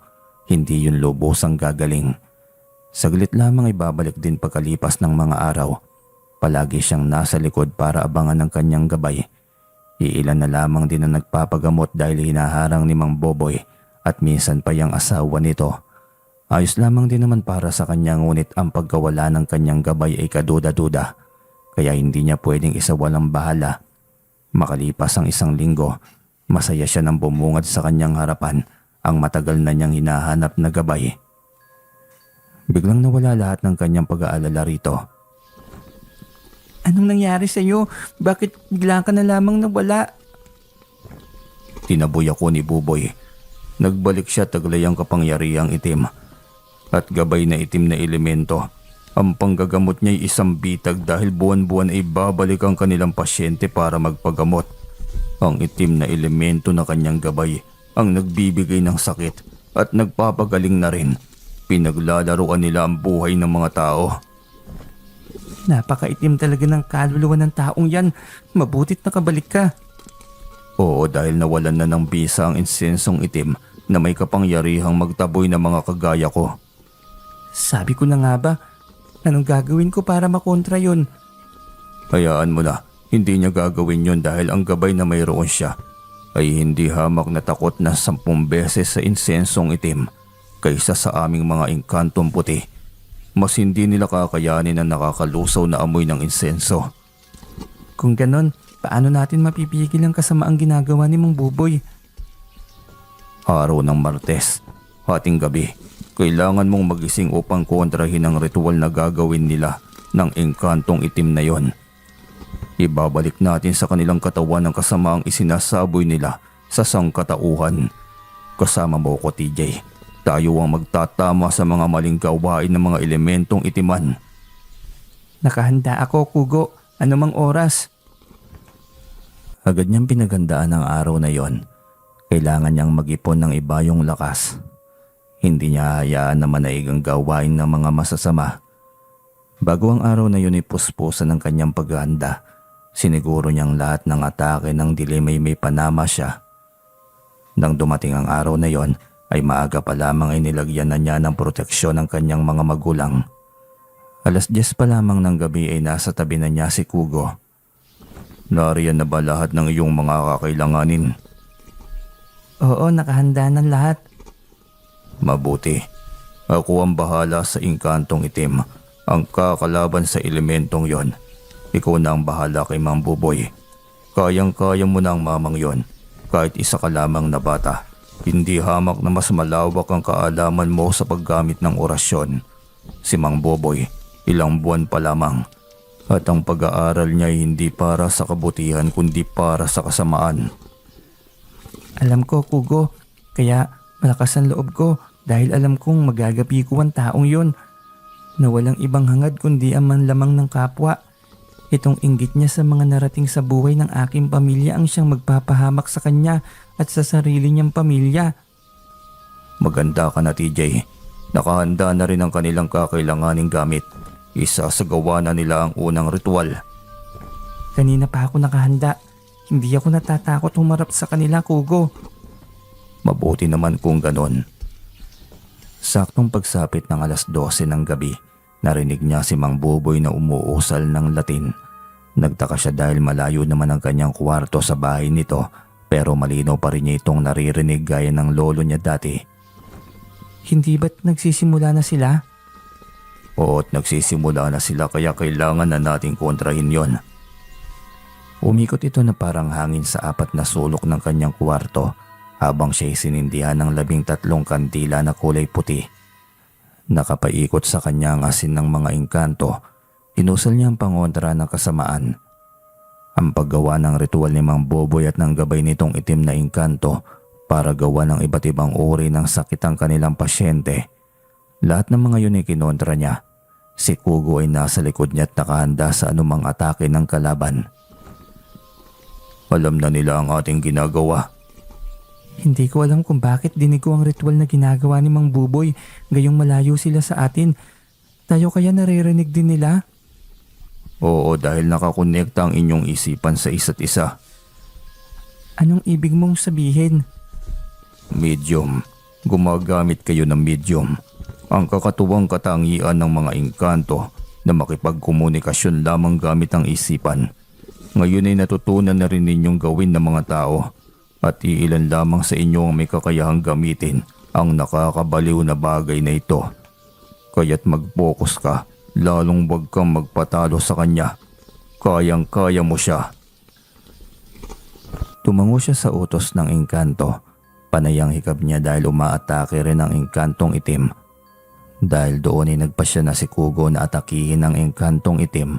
hindi yun lubosang gagaling. Saglit lamang ay babalik din pagkalipas ng mga araw. Palagi siyang nasa likod para abangan ng kanyang gabay. Iilan na lamang din ang nagpapagamot dahil hinaharang ni Mang Boboy at minsan pa yung asawa nito. Ayos lamang din naman para sa kanya ngunit ang pagkawala ng kanyang gabay ay kaduda-duda. Kaya hindi niya pwedeng isawalang bahala. Makalipas ang 1 linggo, masaya siya nang bumungad sa kanyang harapan ang matagal na niyang hinahanap na gabay. Biglang nawala lahat ng kanyang pag-aalala rito. Anong nangyari sa iyo? Bakit bigla ka na lamang nawala? Tinaboy ako ni Buboy. Nagbalik siya taglay ang kapangyarihang itim. At gabay na itim na elemento. Ang panggagamot niya ay isang bitag dahil buwan-buwan ay babalik ang kanilang pasyente para magpagamot. Ang itim na elemento na kanyang gabay ang nagbibigay ng sakit at nagpapagaling na rin. Pinaglalaroan nila ang buhay ng mga tao. Napakaitim talaga ng kaluluwa ng taong yan. Mabutit nakabalik ka. Oo, dahil nawalan na ng bisa ang insensong itim na may kapangyarihang magtaboy ng mga kagaya ko. Sabi ko na nga ba, anong gagawin ko para makontra yun? Hayaan mo na, hindi niya gagawin yon dahil ang gabay na mayroon siya ay hindi hamak na takot na 10 beses sa insensong itim kaysa sa aming mga engkantong puti. Mas hindi nila kakayanin ang nakakalusaw na amoy ng insenso. Kung ganon, paano natin mapipigil ang kasamaang ginagawa ni Mang Buboy? Araw ng Martes, hating gabi, kailangan mong magising upang kontrahin ang ritual na gagawin nila ng engkantong itim na yon. Ibabalik natin sa kanilang katawan ang kasamaang isinasaboy nila sa sangkatauhan. Kasama mo ko, TJ. Tayo ang magtatama sa mga maling gawain ng mga elementong itiman. Nakahanda ako, Kugo. Anumang oras. Agad niyang pinaghandaan ang araw na yon. Kailangan niyang mag-ipon ng iba yung lakas. Hindi niya hayaan na manaig ang gawain ng mga masasama. Bago ang araw na yun ay puspusan ng kanyang paghahanda, siniguro niyang lahat ng atake ng dilim ay may panama siya. Nang dumating ang araw na yon, ay maaga pa lamang ay nilagyan na niya ng proteksyon ng kanyang mga magulang. 10:00 pa lamang ng gabi ay nasa tabi na niya si Kugo. Nariyan na ba lahat ng iyong mga kakailanganin? Oo, nakahanda ng lahat. Mabuti. Ako ang bahala sa engkantong itim, ang kakalaban sa elementong yon. Ikaw na ang bahala kay Mang Buboy. Kayang-kaya mo na ang mamang yon, kahit isa ka lamang na bata. Hindi hamak na mas malawak ang kaalaman mo sa paggamit ng orasyon. Si Mang Buboy, ilang buwan pa lamang. At ang pag-aaral niya ay hindi para sa kabutihan kundi para sa kasamaan. Alam ko, Kugo. Kaya malakas ang loob ko dahil alam kong magagapi ko ang taong yon na walang ibang hangad kundi ang manlamang ng kapwa. Itong inggit niya sa mga narating sa buhay ng aking pamilya ang siyang magpapahamak sa kanya at sa sarili niyang pamilya. Maganda ka na, TJ. Nakahanda na rin ang kanilang kakailanganing gamit. Isasagawa na nila ang unang ritual. Kanina pa ako nakahanda. Hindi ako natatakot humarap sa kanila, Kugo. Mabuti naman kung ganon. Saktong pagsapit ng 12:00 ng gabi, narinig niya si Mang Buboy na umuusal ng Latin. Nagtaka siya dahil malayo naman ang kanyang kwarto sa bahay nito, pero malinaw pa rin niya itong naririnig gaya ng lolo niya dati. Hindi ba't nagsisimula na sila? Oo, at nagsisimula na sila kaya kailangan na nating kontrahin yon. Umikot ito na parang hangin sa 4 na sulok ng kanyang kwarto habang siya'y sinindihan ng 13 kandila na kulay puti. Nakapaikot sa kanya ang asin ng mga engkanto. Inusal niya ang pangontra ng kasamaan. Ang paggawa ng ritual ni Mang Buboy at ng gabay nitong itim na engkanto para gawa ng iba't ibang uri ng sakit ang kanilang pasyente. Lahat ng mga yun ay kinontra niya. Si Kugo ay nasa likod niya at nakahanda sa anumang atake ng kalaban. Alam na nila ang ating ginagawa. Hindi ko alam kung bakit dinig ko ang ritual na ginagawa ni Mang Buboy gayong malayo sila sa atin. Tayo kaya naririnig din nila? Oo, dahil nakakonekta ang inyong isipan sa isa't isa. Anong ibig mong sabihin? Medium. Gumagamit kayo ng medium. Ang kakatuwang katangian ng mga engkanto na makipagkomunikasyon lamang gamit ang isipan. Ngayon ay natutunan na rin ninyong gawin ng mga tao at iilan lamang sa inyo ang may kakayahang gamitin ang nakakabaliw na bagay na ito. Kaya't mag-focus ka, lalong wag kang magpatalo sa kanya. Kayang-kaya mo siya. Tumango siya sa utos ng engkanto. Panay ang hikab niya dahil umaatake rin ang engkantong itim. Dahil doon ay nagpasya na si Kugo na atakihin ang engkantong itim.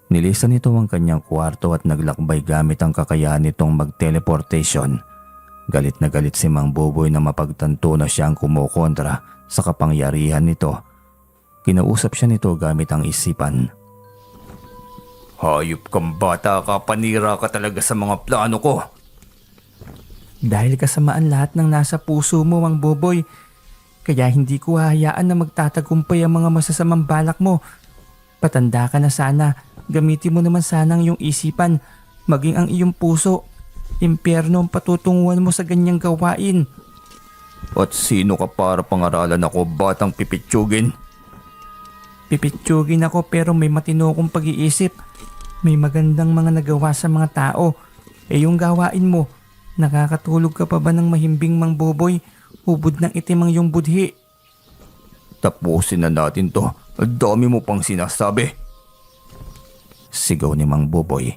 Nilisan nito ang kanyang kwarto at naglakbay gamit ang kakayahan nitong mag-teleportation. Galit na galit si Mang Buboy na mapagtanto na siyang kumukontra sa kapangyarihan nito. Kinausap siya nito gamit ang isipan. Hayop kang bata ka, panira ka talaga sa mga plano ko. Dahil kasamaan lahat ng nasa puso mo, Mang Boboy. Kaya hindi ko hahayaan na magtatagumpay ang mga masasamang balak mo. Patanda ka na sana. Gamitin mo naman sana ang iyong isipan, maging ang iyong puso. Impyerno ang patutunguhan mo sa ganyang gawain. At sino ka para pangaralan ako, batang pipitsugin? Pipitsugin ako pero may matino kong pag-iisip. May magandang mga nagawa sa mga tao. Yung gawain mo, nakakatulog ka pa ba ng mahimbing, Mang Boboy? Hubod ng itim ang iyong budhi. Tapusin na natin to. Ang dami mo pang sinasabi. Sigaw ni Mang Boboy.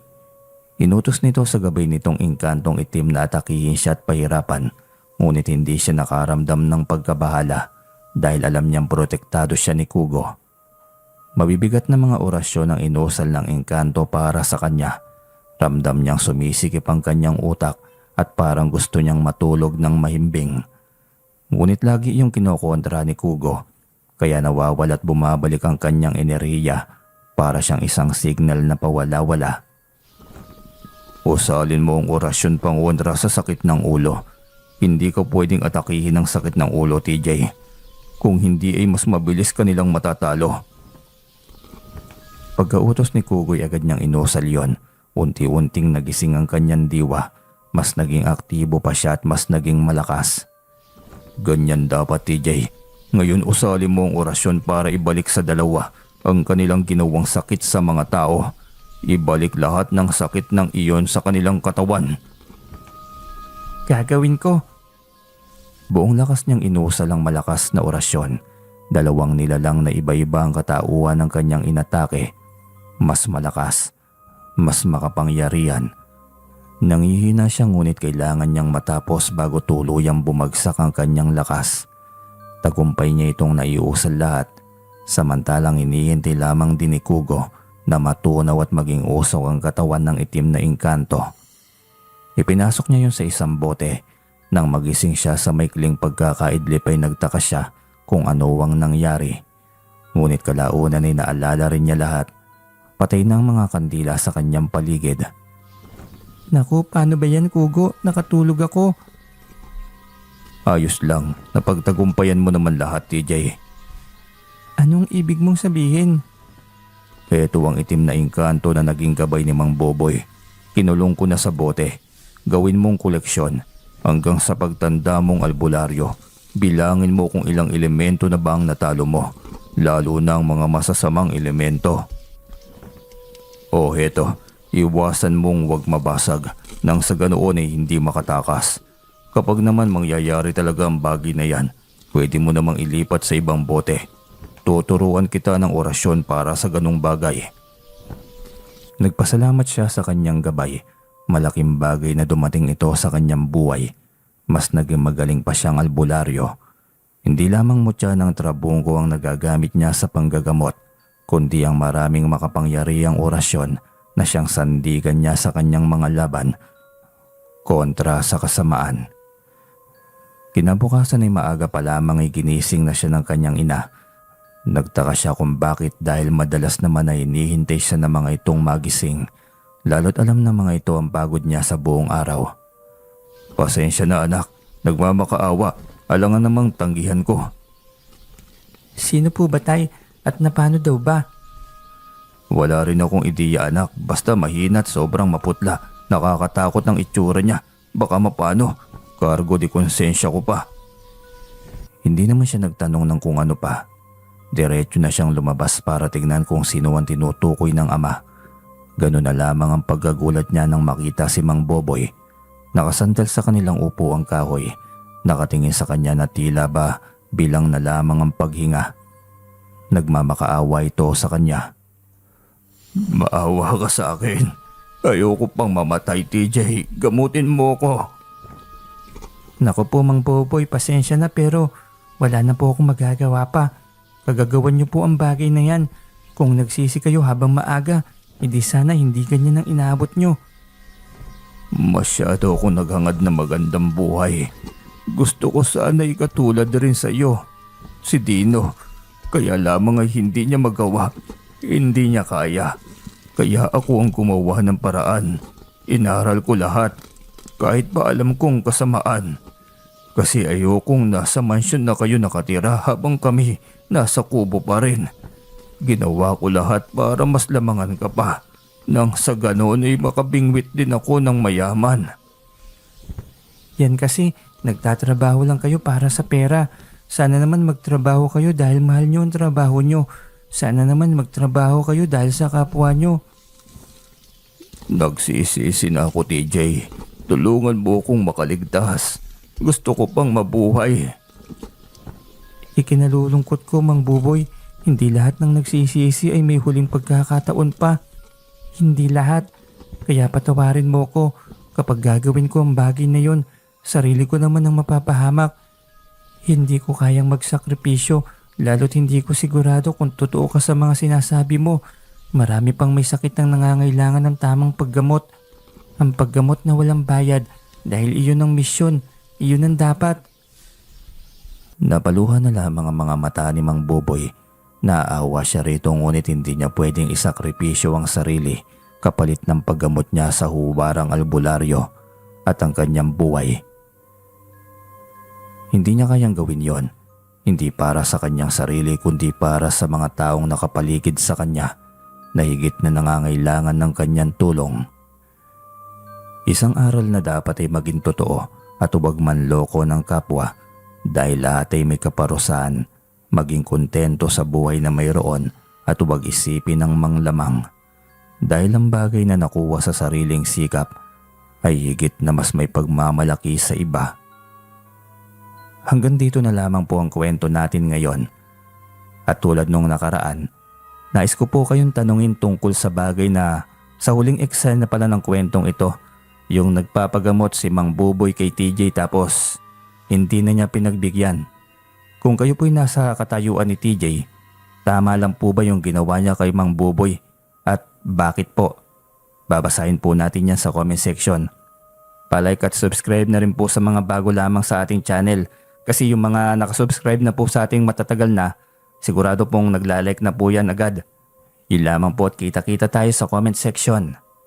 Inutos nito sa gabay nitong engkantong itim na atakihin siya at pahirapan. Ngunit hindi siya nakaramdam ng pagkabahala dahil alam niyang protektado siya ni Kugo. Mabibigat na mga orasyon ang inusal ng engkanto para sa kanya. Ramdam niyang sumisikip ang kanyang utak at parang gusto niyang matulog ng mahimbing. Ngunit lagi iyong kinokontra ni Kugo, kaya nawawala at bumabalik ang kanyang enerhiya para siyang isang signal na pawala-wala. Usalin mo ang orasyon pangontra sa sakit ng ulo. Hindi ka pwedeng atakihin ng sakit ng ulo, TJ. Kung hindi ay mas mabilis ka nilang matatalo. Pagkautos ni Kugo'y agad niyang inusal yon. Unti-unting nagising ang kanyang diwa. Mas naging aktibo pa siya at mas naging malakas. Ganyan dapat, TJ. Ngayon usalin mo ang orasyon para ibalik sa dalawa ang kanilang ginawang sakit sa mga tao. Ibalik lahat ng sakit ng iyon sa kanilang katawan. Gagawin ko. Buong lakas niyang inusal ang malakas na orasyon. Dalawang nilalang na iba-iba ang katauhan ng kanyang inatake. Mas malakas, mas makapangyarihan. Nangihina siya ngunit kailangan niyang matapos bago tuluyang bumagsak ang kanyang lakas. Tagumpay niya itong naiusal lahat. Samantalang hinihintay lamang din ni Kugo na matunaw at maging usaw ang katawan ng itim na engkanto. Ipinasok niya yun sa isang bote. Nang magising siya sa maikling pagkakaidlip ay nagtaka siya kung ano ang nangyari. Ngunit kalaunan ay naalala rin niya lahat. Patay na ang mga kandila sa kanyang paligid. Naku, paano ba yan, Kugo? Nakatulog ako. Ayos lang, napagtagumpayan mo naman lahat, TJ. Anong ibig mong sabihin? Ito ang itim na engkanto na naging gabay ni Mang Boboy. Kinulong ko na sa bote. Gawin mong koleksyon hanggang sa pagtanda mong albularyo. Bilangin mo kung ilang elemento na ba ang natalo mo, lalo na ang mga masasamang elemento. O heto, iwasan mong wag mabasag nang sa ganoon ay hindi makatakas. Kapag naman mangyayari talaga ang bagay na yan, pwede mo namang ilipat sa ibang bote. Tuturuan kita ng orasyon para sa ganung bagay. Nagpasalamat siya sa kanyang gabay. Malaking bagay na dumating ito sa kanyang buhay. Mas naging magaling pa siyang albularyo. Hindi lamang mutya ng trabungko ang nagagamit niya sa panggagamot, kundi ang maraming makapangyarihang orasyon na siyang sandigan niya sa kanyang mga laban kontra sa kasamaan. Kinabukasan ay maaga pa lamang ay ginising na siya ng kanyang ina. Nagtaka siya kung bakit dahil madalas naman ay hinihintay siya ng mga itong magising. Lalo't alam ng mga ito ang pagod niya sa buong araw. Pasensya na anak, nagmamakaawa. Alangan namang tanggihan ko. Sino po ba tay at napano daw ba? Wala rin akong ideya anak, basta mahina at sobrang maputla. Nakakatakot ng itsura niya. Baka mapano, kargo di konsensya ko pa. Hindi naman siya nagtanong ng kung ano pa. Diretso na siyang lumabas para tignan kung sino ang tinutukoy ng ama. Ganun na lamang ang pagkagulat niya nang makita si Mang Boboy. Nakasandal sa kanilang upo ang kahoy. Nakatingin sa kanya na tila ba bilang na lamang ang paghinga. Nagmamakaawa ito sa kanya. Maawa ka sa akin. Ayoko pang mamatay, TJ. Gamutin mo ko. Naku po, Mang Boboy, pasensya na pero wala na po akong magagawa pa. Kagagawan niyo po ang bagay na yan. Kung nagsisi kayo habang maaga, hindi sana hindi ganyan ang inaabot niyo. Masyado akong naghangad na magandang buhay. Gusto ko sana ikatulad rin sa iyo. Si Dino. Kaya lamang ay hindi niya magawa. Hindi niya kaya. Kaya ako ang gumawa ng paraan. Inaral ko lahat. Kahit pa alam kong kasamaan. Kasi ayokong nasa mansyon na kayo nakatira habang kami nasa kubo pa rin. Ginawa ko lahat para mas lamangan ka pa. Nang sa ganoon ay makabingwit din ako ng mayaman. Yan kasi, nagtatrabaho lang kayo para sa pera. Sana naman magtrabaho kayo dahil mahal nyo ang trabaho nyo. Sana naman magtrabaho kayo dahil sa kapwa nyo. Nagsisisi na ako, TJ. Tulungan mo akong makaligtas. Gusto ko pang mabuhay. Ikinalulungkot ko, Mang Buboy. Hindi lahat ng nagsisisi ay may huling pagkakataon pa. Hindi lahat. Kaya patawarin mo ko. Kapag gagawin ko ang bagay na yon, sarili ko naman ang mapapahamak. Hindi ko kayang magsakripisyo, lalo't hindi ko sigurado kung totoo ka sa mga sinasabi mo. Marami pang may sakit ang nangangailangan ng tamang paggamot. Ang paggamot na walang bayad dahil iyon ang misyon, iyon ang dapat. Napaluhan na lamang ang mga mata ni Mang Buboy. Naawa siya rito ngunit hindi niya pwedeng isakripisyo ang sarili kapalit ng paggamot niya sa huwarang albularyo at ang kanyang buhay. Hindi niya kayang gawin yon. Hindi para sa kanyang sarili kundi para sa mga taong nakapaligid sa kanya na higit na nangangailangan ng kanyang tulong. Isang aral na dapat ay maging totoo at huwag manloko ng kapwa dahil lahat ay may kaparusahan. Maging kontento sa buhay na mayroon at huwag isipin ng manglamang dahil ang bagay na nakuha sa sariling sikap ay higit na mas may pagmamalaki sa iba. Hanggang dito na lamang po ang kwento natin ngayon. At tulad nung nakaraan, nais ko po kayong tanungin tungkol sa bagay na sa huling eksena pala ng kwentong ito, yung nagpapagamot si Mang Buboy kay TJ tapos hindi na niya pinagbigyan. Kung kayo po'y nasa katayuan ni TJ, tama lang po ba yung ginawa niya kay Mang Buboy at bakit po? Babasahin po natin yan sa comment section. Palike at subscribe na rin po sa mga bago lamang sa ating channel kasi yung mga nakasubscribe na po sa ating matatagal na, sigurado pong naglalike na po yan agad. Yun lamang po at kita-kita tayo sa comment section.